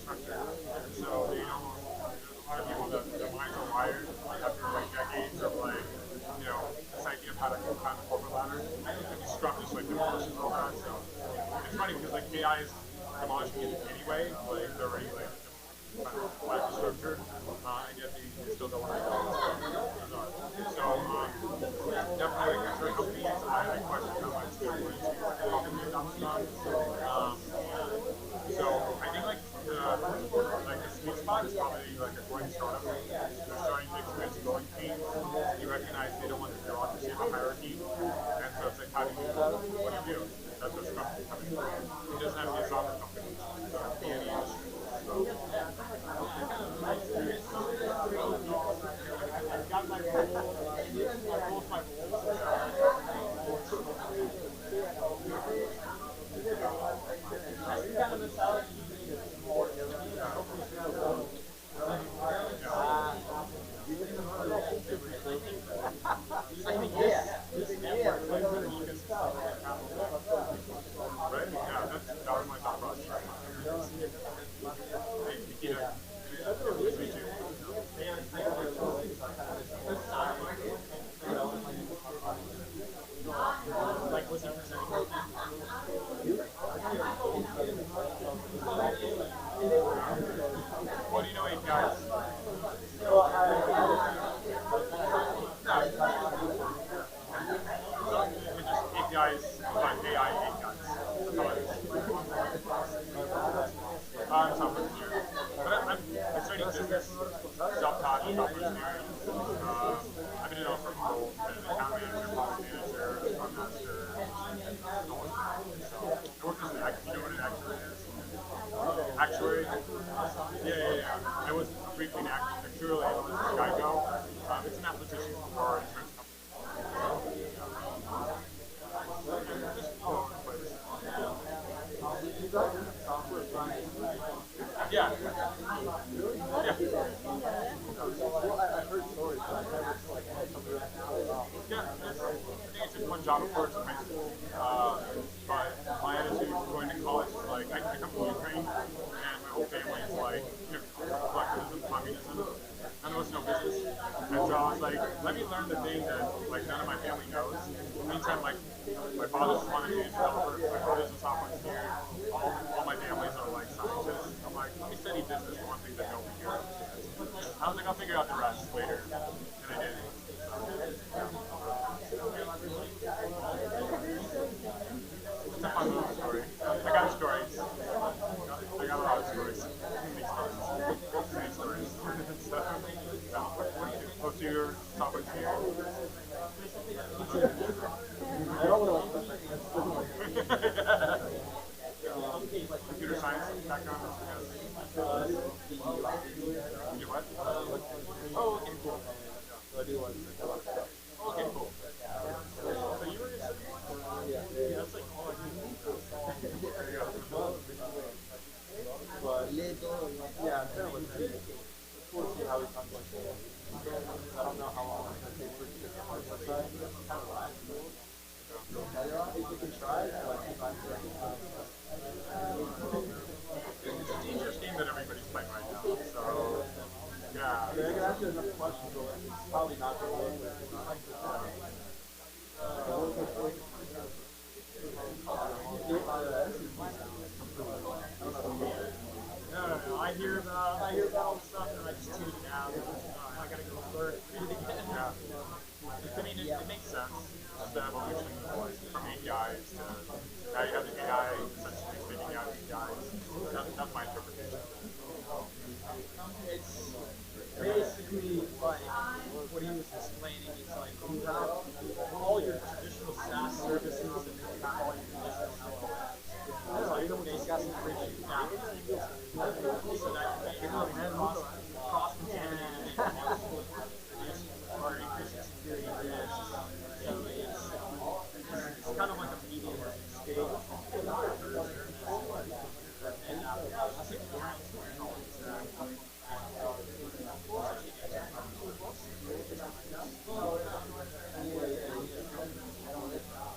infrastructure. And so they don't, there's a lot of people that their minds are wired after like decades of like, you know, this idea of how to climb the corporate ladder. And you struck just like the emotions and all that. So it's funny because like AI is demolishing it anyway, like they're already like kind of flat structure, and yet they still don't want to go. So definitely like certain companies, I question how much they're going to probably adopt stuff. So I think like the sweet spot is probably like a growing startup. They're starting to experience growing pains. You recognize they don't want the bureaucracy of a hierarchy, and so it's like how do you what do you do? That's where Scrum is coming from. It doesn't have to be a software company. It doesn't have to be any industry. I've got my role, both my right? Yeah, that was my thought process. Hey, Tequila. Nice to meet you. Like, was he presenting What do you know APIs? Just APIs, but AI APIs. That's all it is. I'm software engineer. But I'm studying business, self-taught software engineering. I've been in all sorts of roles, been an account manager, product manager, scrum master, so I worked as an actuary. You know what an actuary is? Actuary? Yeah. I was briefly an actuarial analyst at Geico. It's an application for insurance companies. Just all over the place. Yeah. I've heard stories, but I've never like had somebody like that. Yeah, I think it's just one job, of course, in high school. But my attitude going to college is like, I come from Ukraine, and my whole family is like, you know, collectivism, communism. None of us know business. And so I was like, let me learn the thing that like none of my family knows. In the meantime, like my father just wanted to be a developer, my brother's a software engineer, all my families are like scientists. I'm like, let me study business for one thing that nobody here. I was like, I'll figure out the rest later. And I did. It's a fun little story. I got stories. I got a lot of stories. Many stories. So, what do you do? Oh, so you're a software engineer? I don't want to Computer science background? You do what? Oh, okay, cool. So I do like Okay, cool. So you were just yeah, that's like all I do. There you go. but yeah, I'm kind of looking at it. It's cool to see how we talk about it. I don't know how long it's going to take for it to get the hard side. It's kind of last. You can try it, but if I'm It's a dangerous game that everybody's playing right now. So, yeah. I can ask you enough questions, but it's probably not going to work. No. I hear about all the stuff and I just tune it out. I gotta go learn it again. Yeah. I mean, it makes sense. Just the evolution of like from APIs to now you have the AI essentially spinning out APIs. That's my interpretation. It's basically like what he was explaining. It's like you have all your traditional SaaS services and then you have all your traditional LLMs. It's like they got some bridge gap so that you can cross-contamination or increasing security risks. So it's kind of like a medium scale. And I think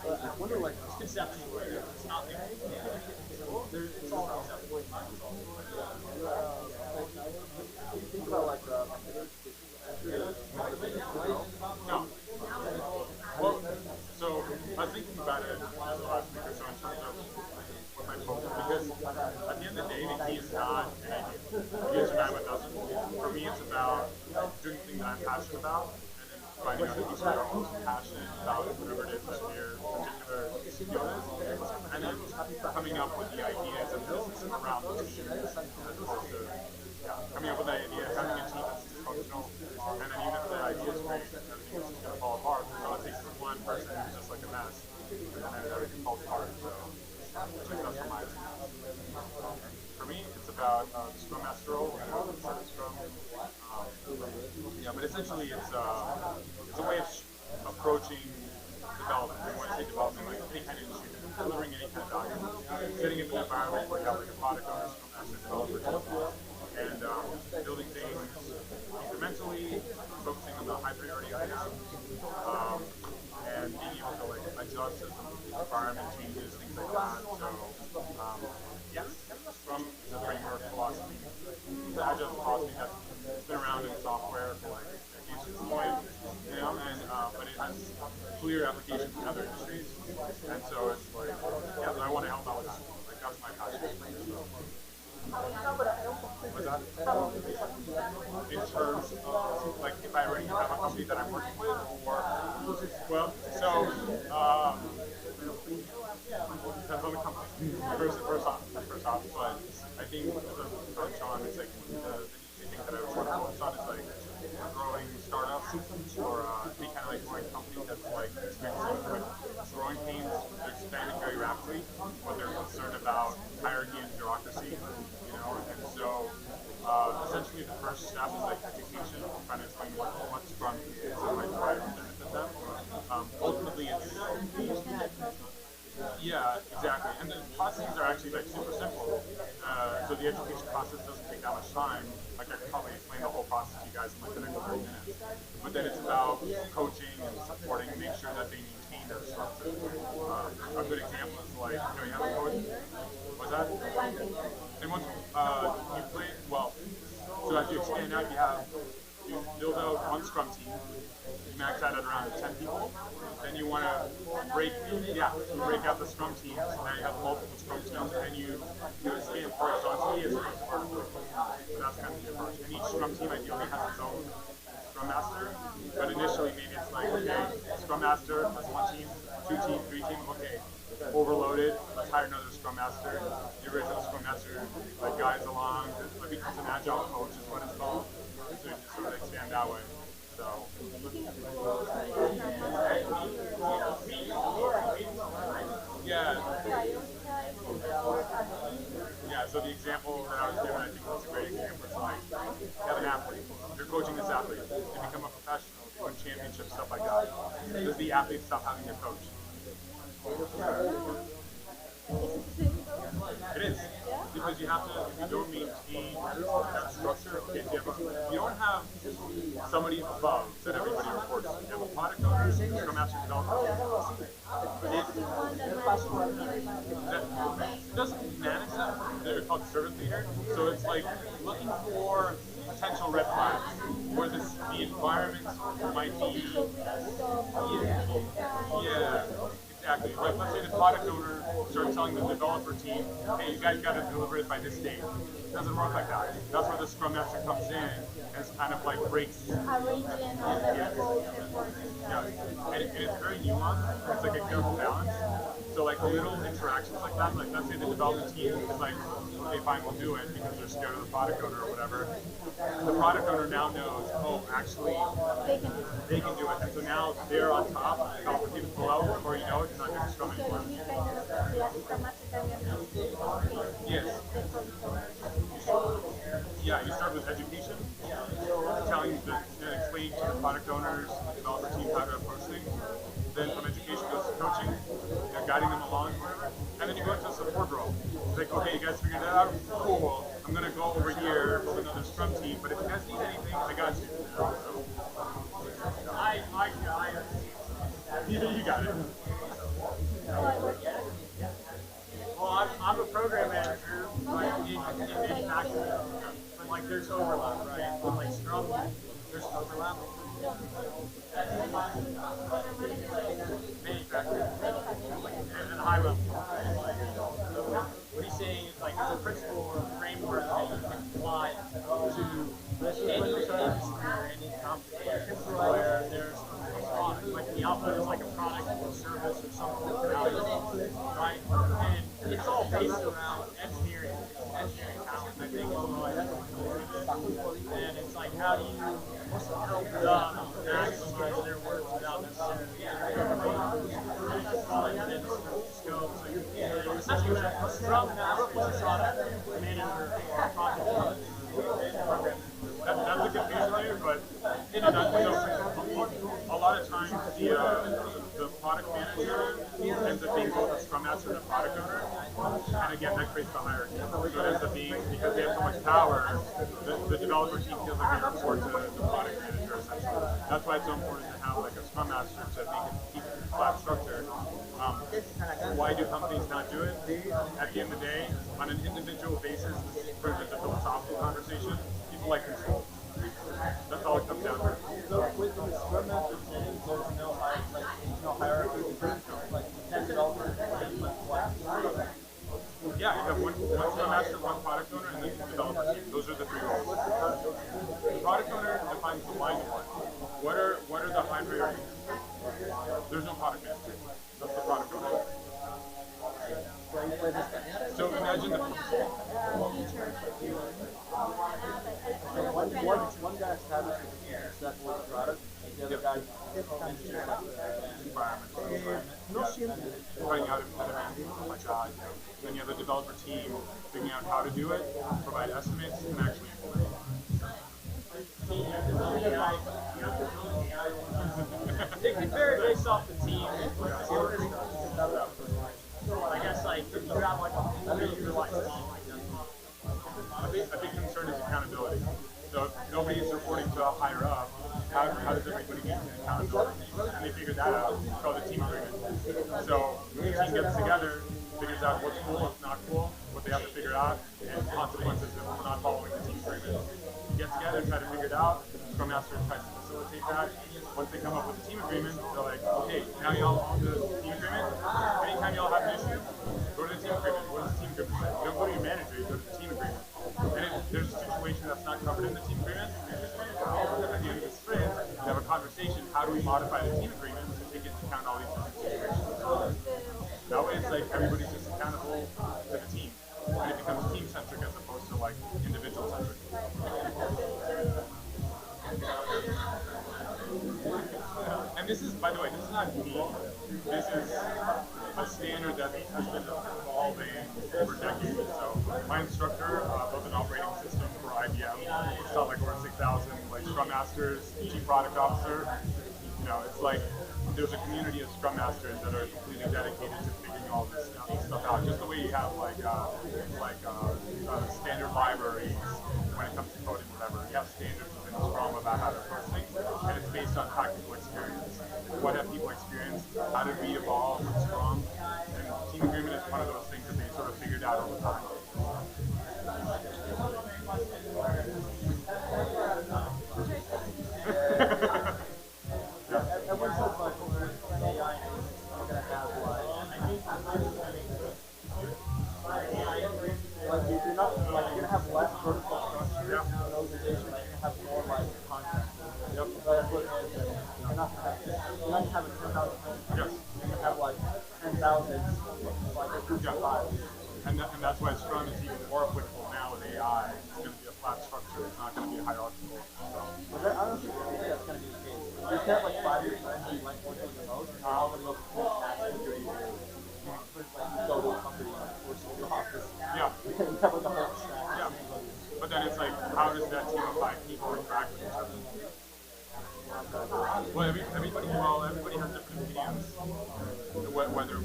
I wonder, like, it's conceptual. It's not there. It's all conceptual. At the end of the day, the key is not an idea. The key is not what doesn't. For me, it's about doing things that I'm passionate about, and then finding out each other also passionate about whatever it is that their particular skill is, and then coming up with the ideas and business around the team, as opposed to coming up with the idea, having a team that's dysfunctional, and then even if the idea is great, everything is just going to fall apart. So it takes one person who's just like a mess, and then everything falls apart. So that's for my opinion. For me, it's about the Scrum Master role, Scrum. But essentially it's a way of approaching development. When I say development, like any kind of industry, delivering any kind of value, setting up an environment where you have like a product owner, Scrum Master, developer, and building things incrementally, focusing on the high priority items, and being able to like adjust as the environment changes, things like that. So, Scrum is a framework philosophy. The agile philosophy that's been around in software for like decades at this point, and but it has clear applications in other industries, and so it's like, I want to help out with that. Like that's my passion. What's that? In terms of, like, if I already have a company that I'm working with, or, well, so, depends on the company, first off, but I think, as a touch on, it's like, the thing that I was want to focus on is, like, growing startups, or any kind of, like, growing company that's, like, experiencing, like, growing pains, they're expanding very rapidly, but they're concerned about hierarchy and bureaucracy, and so essentially the first step is like education, trying to explain what Scrum is and like why it benefits them. Ultimately it's exactly. And the processes are actually like super simple. So the education process doesn't take that much time. Like I could probably explain the whole process to you guys in like the next 30 minutes. But then it's about coaching and supporting and make sure that they maintain their structure. A good example is like, you have a coach. What's that? And once you play, so as you expand out, you build out one Scrum team, you max out at around 10 people, then you want to break out the Scrum teams, so now you have multiple Scrum teams, and you expand horizontally as opposed to vertically. So that's kind of the approach. And each Scrum team ideally has its own Scrum Master, but initially maybe it's like, okay, Scrum Master, that's one team, 2 team, 3 team, okay. Overloaded, let's hire another Scrum Master. The original Scrum Master like guides along, it becomes an agile coach is what it's called. So you just sort of expand that way. So so the example that I was given, I think was a great example. It's like you have an athlete, you're coaching this athlete, they become a professional, they win championships, stuff like that. Does the athlete stop having a coach? It is, because you have to, if you don't maintain that structure, okay, you don't have somebody above that everybody reports to. You have a product owner, Scrum Master, developer. It doesn't manage them, they're called servant leader, so it's like looking for potential red flags, where the environment might be, exactly. Like, let's say the product owner starts telling the developer team, hey, you guys got to deliver it by this date. It doesn't work like that. That's where the Scrum Master comes in and it's kind of like breaks. And it's very nuanced. It's like a careful balance. So like little interactions like that, like let's say the development team is like, okay, fine, we'll do it because they're scared of the product owner or whatever. The product owner now knows, oh, actually, they can do it. And so now they're on top, developer team pull out, before you know it, you're not doing Scrum anymore. Yes. You start with education, explaining to the product owners, the developer team how to approach things. Then from education goes to coaching, guiding them along, whatever. And then you go into a support role. It's like, okay, you guys figured that out? Cool. I'm going to go over here to another Scrum team, but if you guys need anything, I got you. You got it. Well, I'm a program manager, like in manufacturing, but like there's overlap, right? But like Scrum, there's overlap. Manufacturing, at a high level. What he's saying is like it's a principle or a framework that you can apply to any industry or any company where there's a product, like the output is like a product or service or something that's valuable, right? And it's all based around engineering talent, I think, is what and it's like, how do you help them maximize their work without necessarily falling within the scope? So essentially, a Scrum Master is a product manager or project program. That's a confusion layer, but in a nutshell, a lot of times the product manager ends up being both a Scrum Master and a product owner, and again, that creates the hierarchy. So it ends up being, because they have so much power, the developer team feels like they report to the product manager, essentially. That's why it's so important to have like a Scrum Master to keep it flat structure. Why do companies not do it? At the end of the day, on an individual basis, this is sort of the philosophical conversation, people like control. That's all it comes down to. So with the Scrum Master team, there's no hierarchy, like 10 developers, Yeah, you have one Scrum Master, one product owner, and then the developer team. Those are the three roles. The product owner defines the line of work. What are the high priorities? There's no product manager. That's the product owner. So imagine the one guy establishes the product, and the other guy finding out impediments, stuff like that. Then you have the developer team figuring out how to do it, provide estimates, and actually implement it. It's very based off the team. I guess like if you have like a utilized team like that. A big concern is accountability. So if nobody's reporting to a higher up, how does everybody get accountability? And they figure that out. It's called a team agreement. So the team gets together, figures out what's cool, what's not cool, what they have to figure out, and consequences if we're not following the team agreement. You get together, try to figure it out. Scrum Master tries to facilitate that. Once they come up with a team agreement, they're like, okay, now y'all on the team agreement. Anytime y'all have an issue, go to the team agreement. What does the team agreement say? You don't go to your manager, you go to the team agreement. And if there's a situation that's not covered in the team agreement, at the end of the sprint, you have a conversation, how do we modify the team agreement to take into account all these different situations? That way it's like everybody's just accountable to the team. And it becomes team-centric as opposed to like individual-centric. And this is, by the way, this is not me. This is a standard that has been evolving over decades. So my instructor built an operating system for IBM. It's not like over 6,000 like Scrum Masters, Chief Product Officer. You know, it's like there's a community of Scrum Masters that are completely dedicated to figuring all this stuff out. Just the way you have standard libraries when it comes to coding, whatever. You have standards within Scrum about how to approach things, and it's based on practical experience. What have people experienced? How did we evolve with Scrum? And team agreement is one of those things that they sort of figured out over time. You're gonna have less vertical structure in an organization, you're gonna have more like contracts. Yep. That's what it is. You're not gonna have a 10,000 person. Yes. You're gonna have like 10,000 like a group of five. And that's why Scrum is even more applicable now with AI. It's going to be a flat structure. It's not going to be hierarchical. But I don't think that's going to be the case. You can have like 5 years friends you like one thing the most, and all going to go for task security. Go to a company or some office. Yeah. You have like a whole stack. Yeah. But then it's like, how does that team of 5 people interact with each other? Well, everybody has different opinions. Whether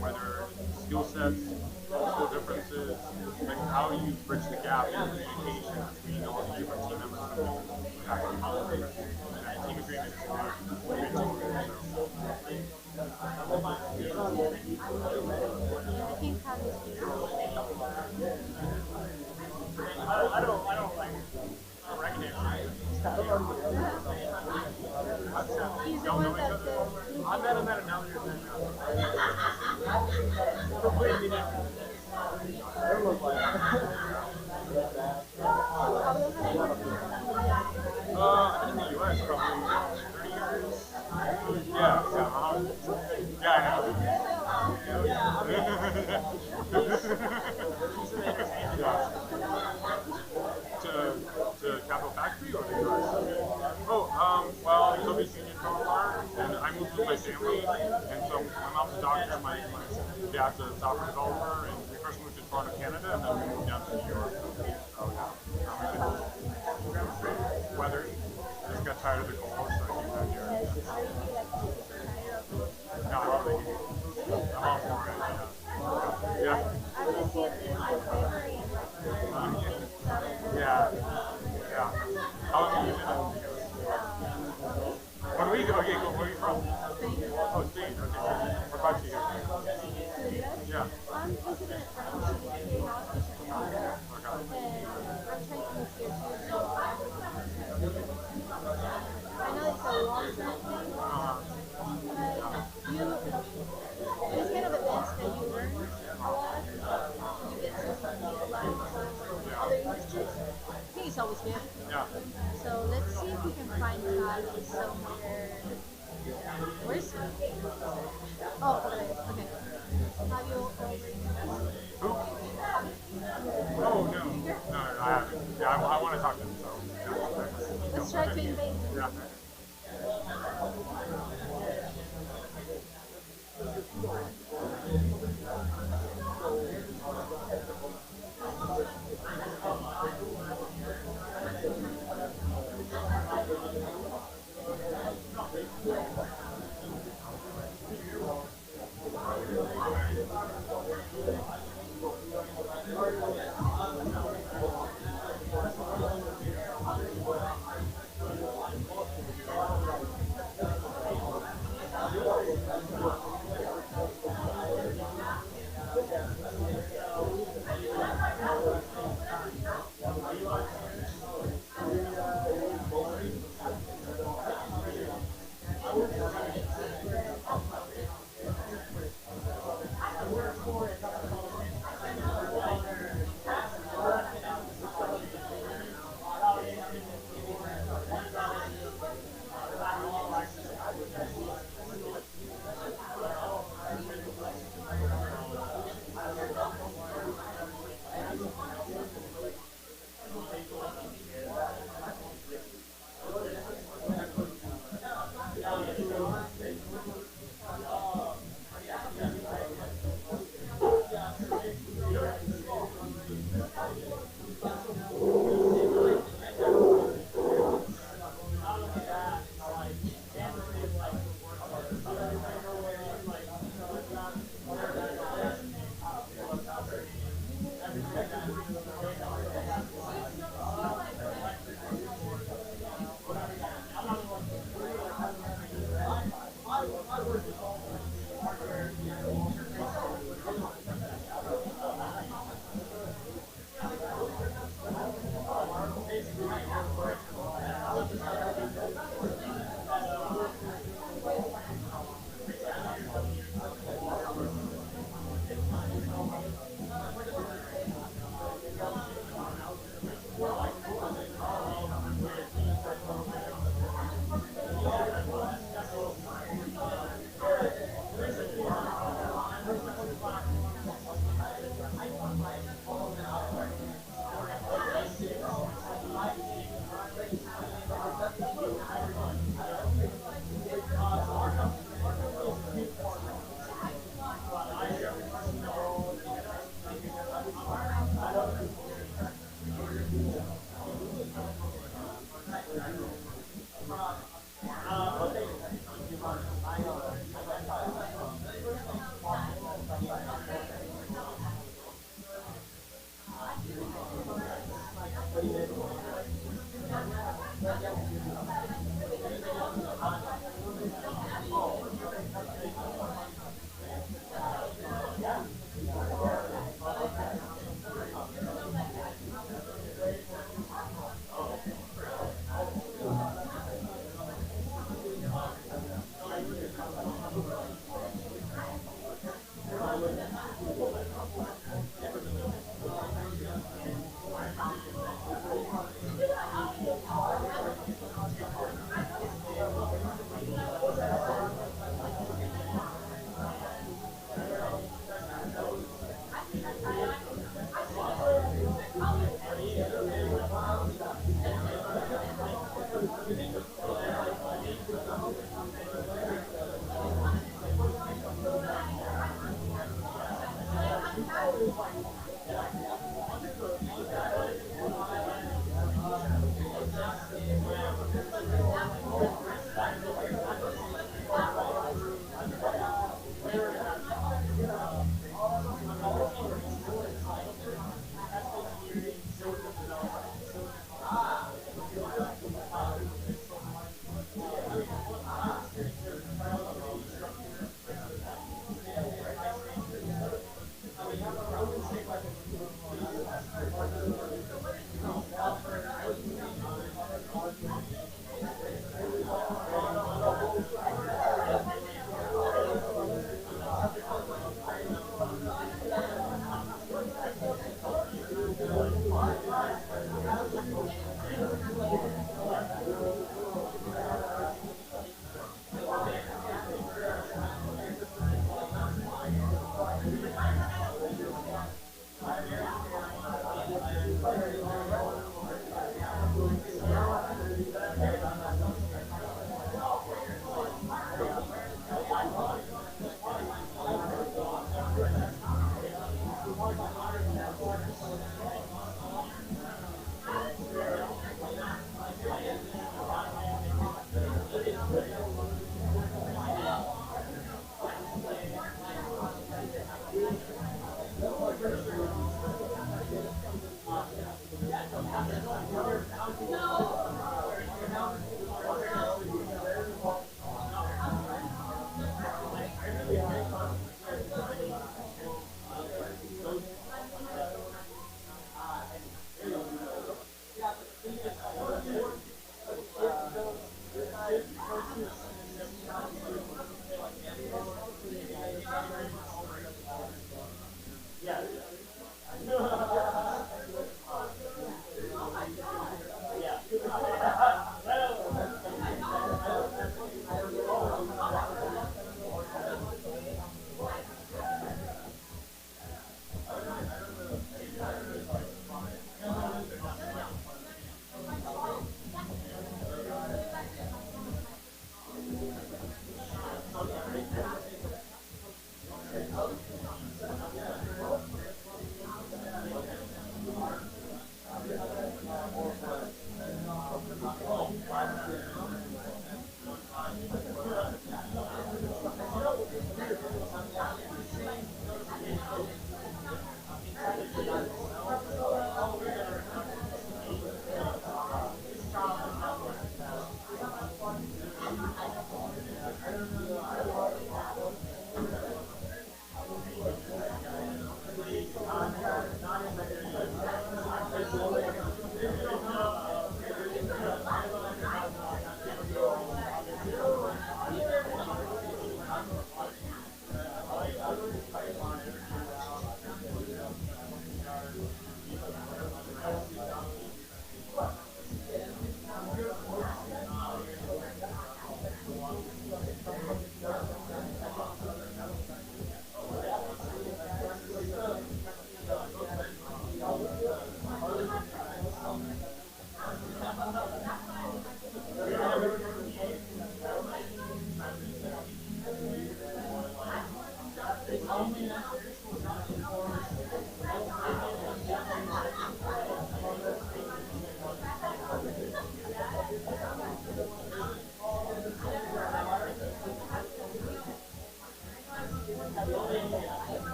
skill sets, cultural differences, like how you bridge the gap in communication between all the different team members and that team agreement is a great tool. I don't recognize Y'all know each other? I met him at another event. Completely different. I've been in the US probably 30 years. Yeah, yeah, I know. Yeah. To Capital Factory or the US? Oh, well, Soviet Union fell apart, and I moved with my family, and so my mom's a doctor, my dad's a software developer, and we first moved to Toronto, Canada, and then we moved down to New York. So yeah, weather. Just got tired of the cold, so I came down here. No, I love the heat. I'm all for it. Yeah. Yeah. Yeah. How long have you been in the US? 1 week? Okay, cool. Where are you from? Oh, Spain. Okay. What brought you here? Yeah. It's always good. Yeah. So let's see if we can find Cali somewhere. Where's it? Oh, over there. Okay. Have you already? Who? Oh, no. No, I haven't. Yeah, I want to talk to him, so. Yeah. Let's try to invade. Yeah.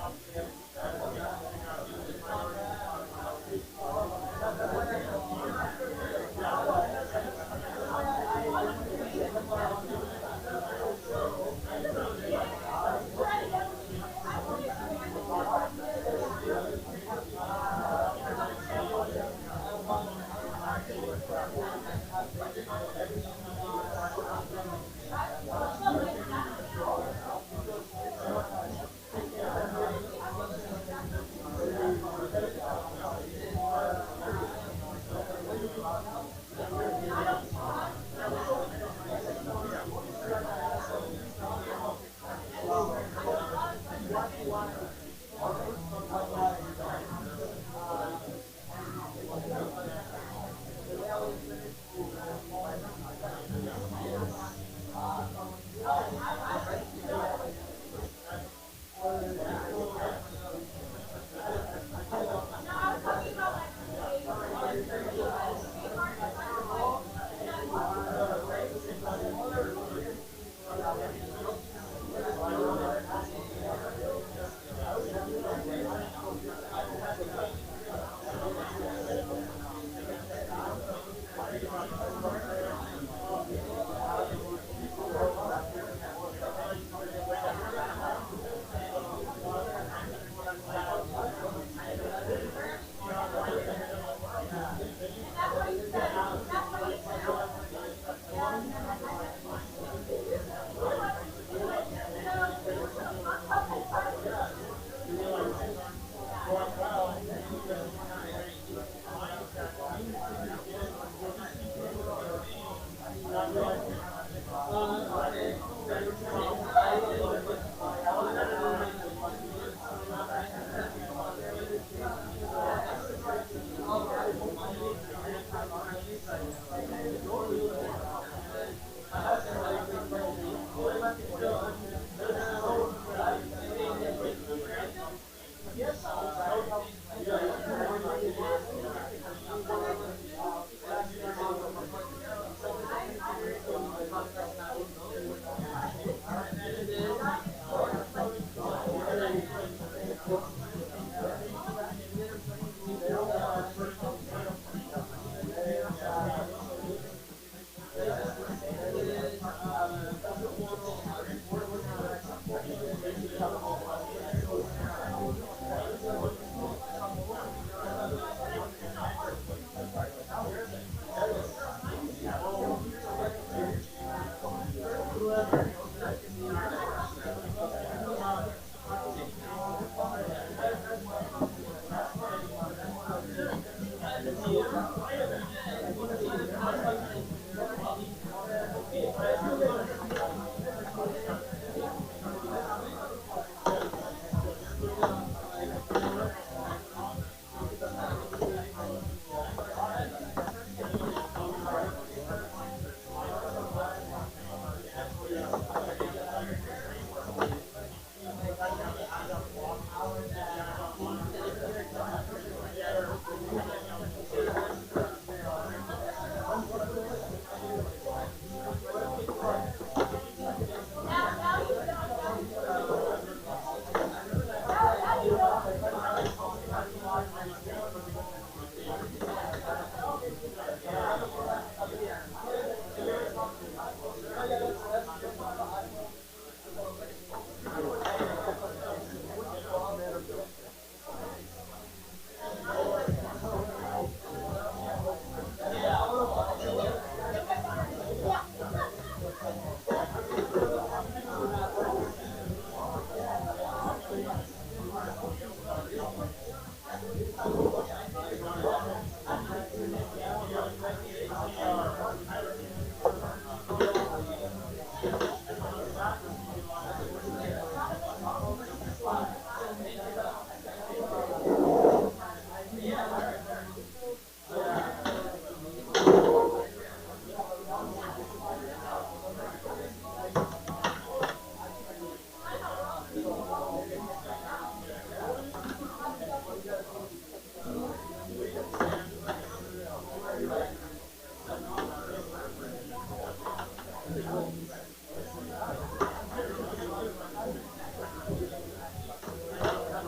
I I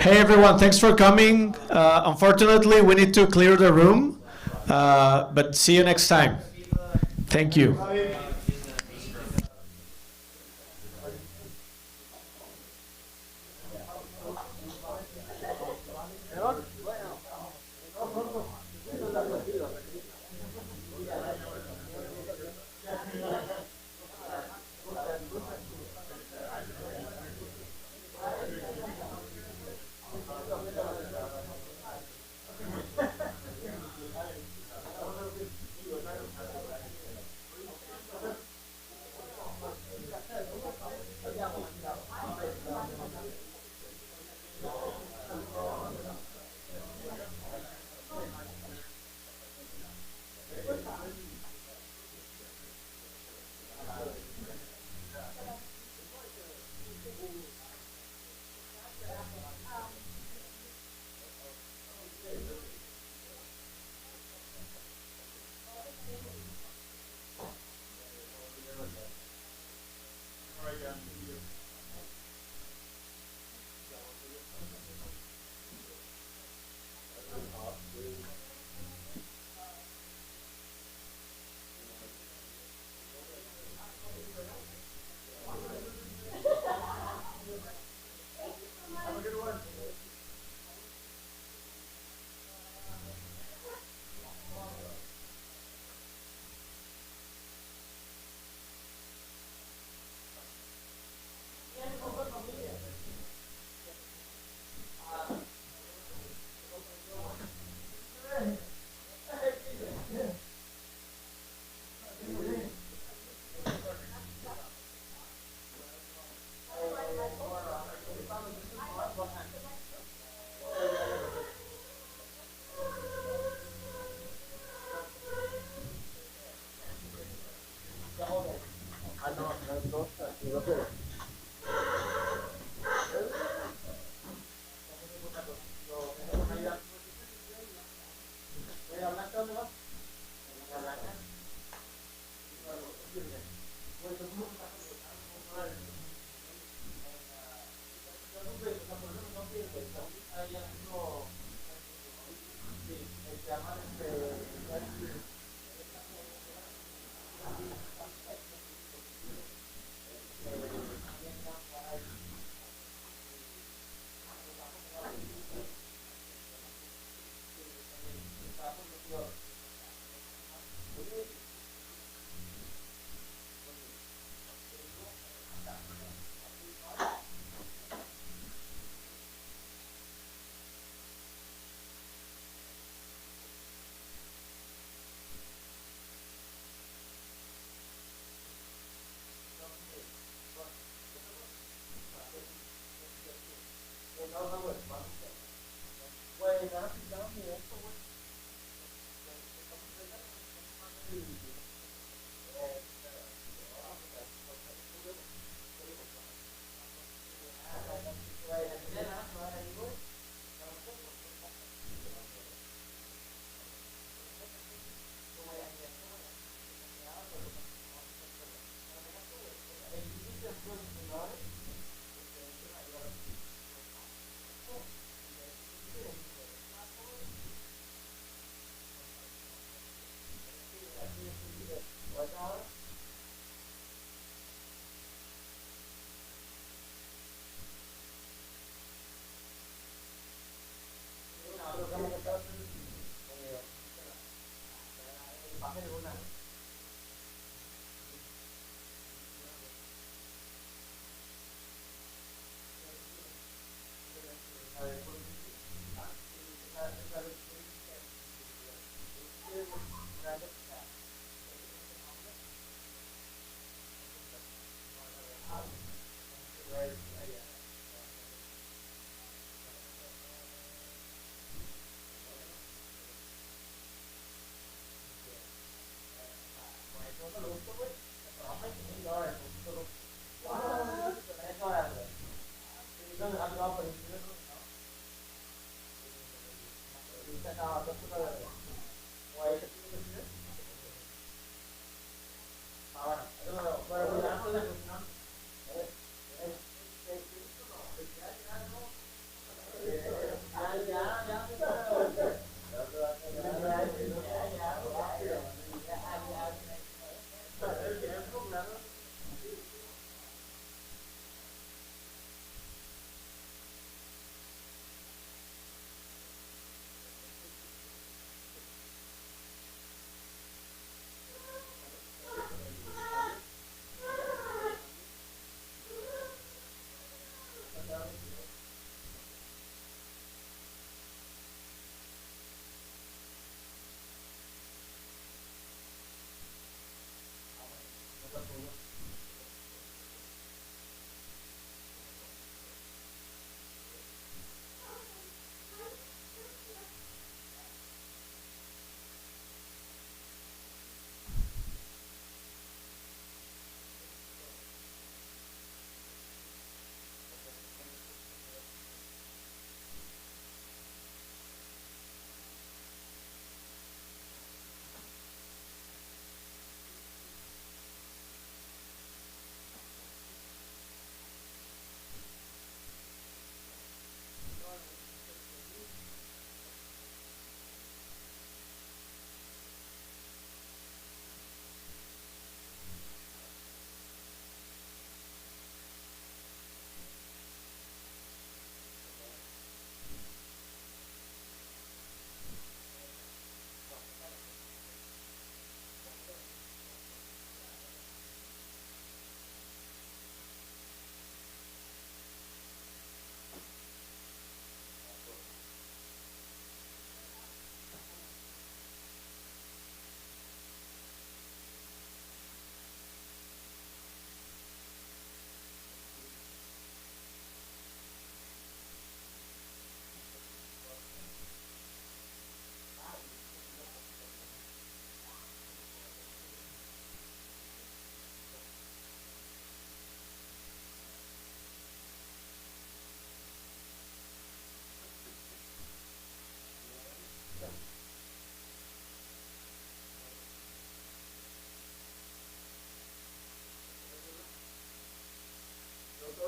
Hey everyone, thanks for coming. Unfortunately, we need to clear the room, but see you next time. Thank you.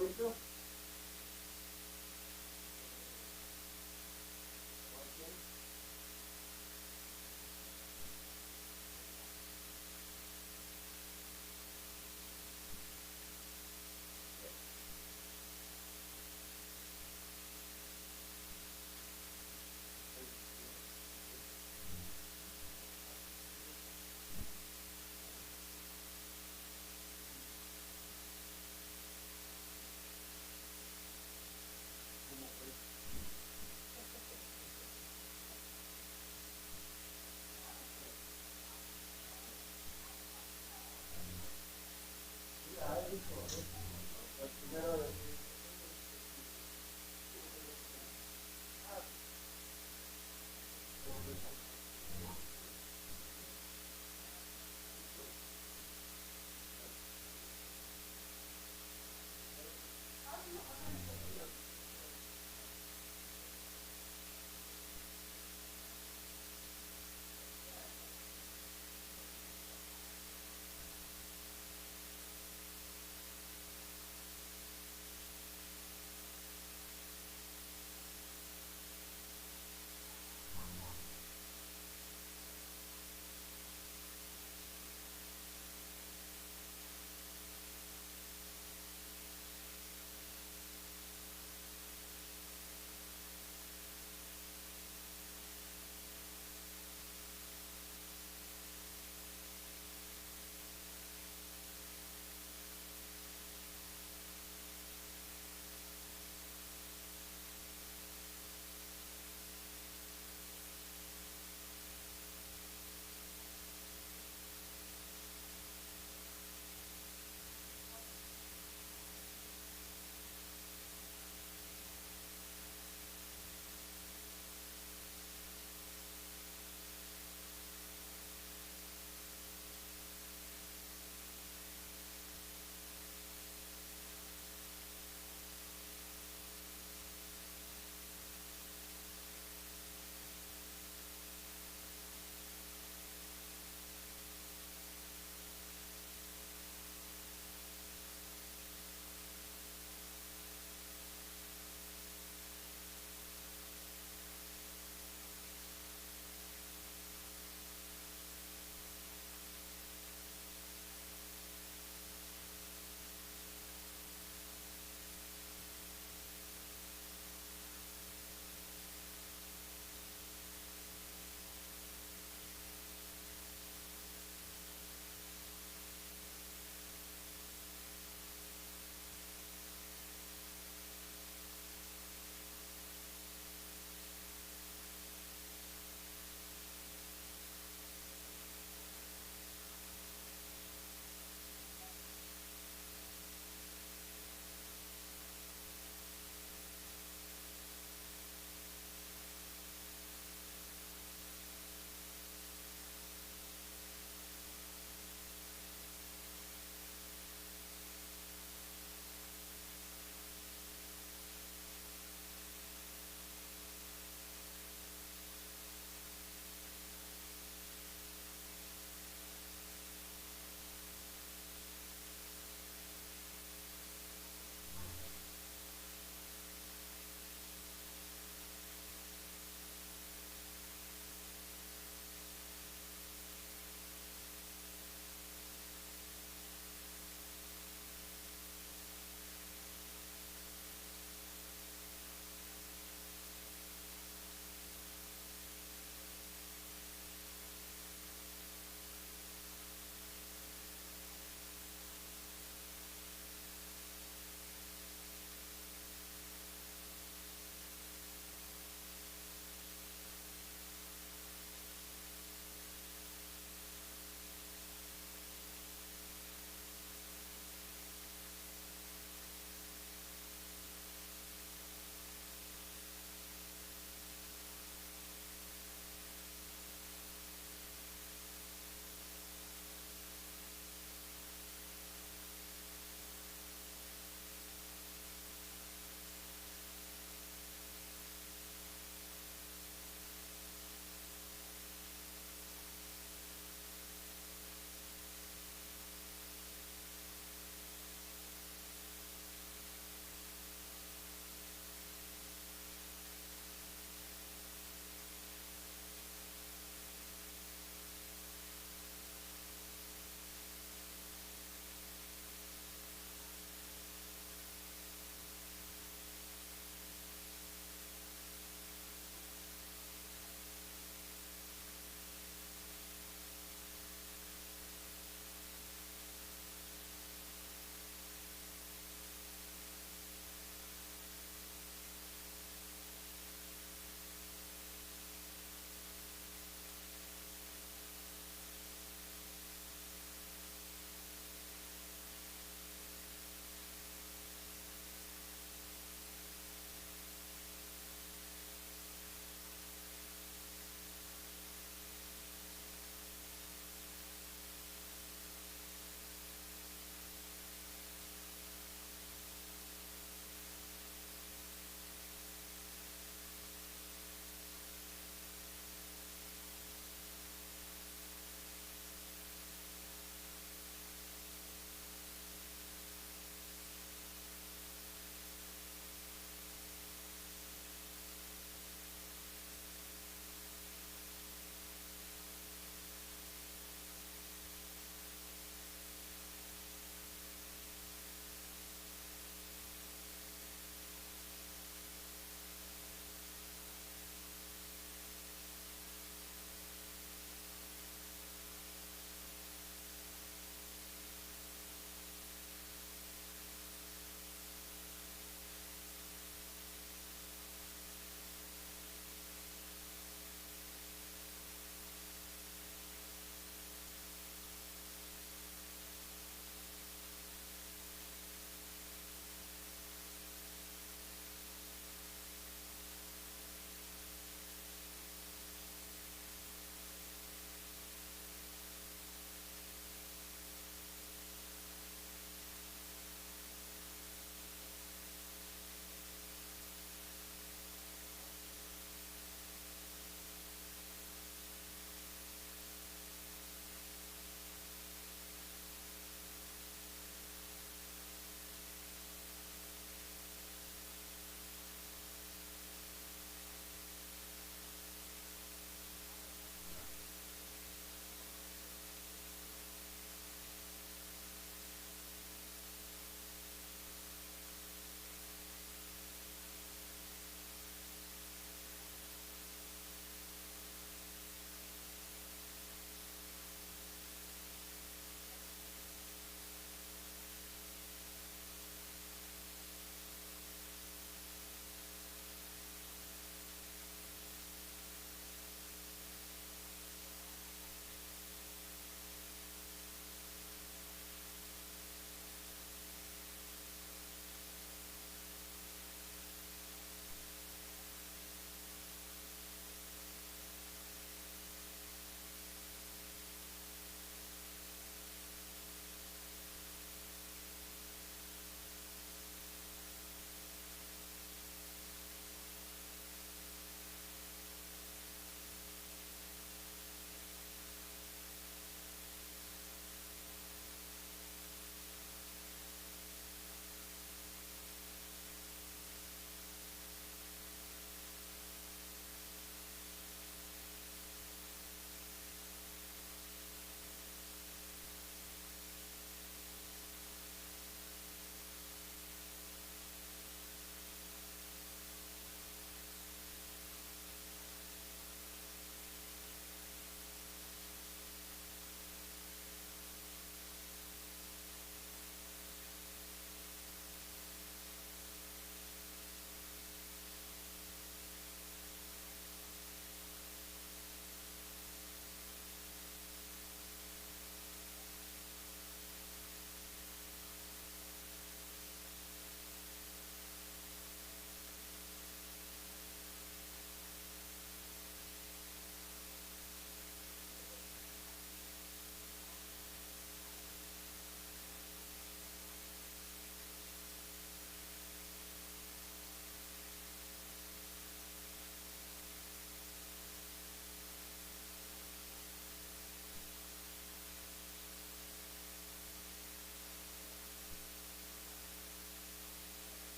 refill?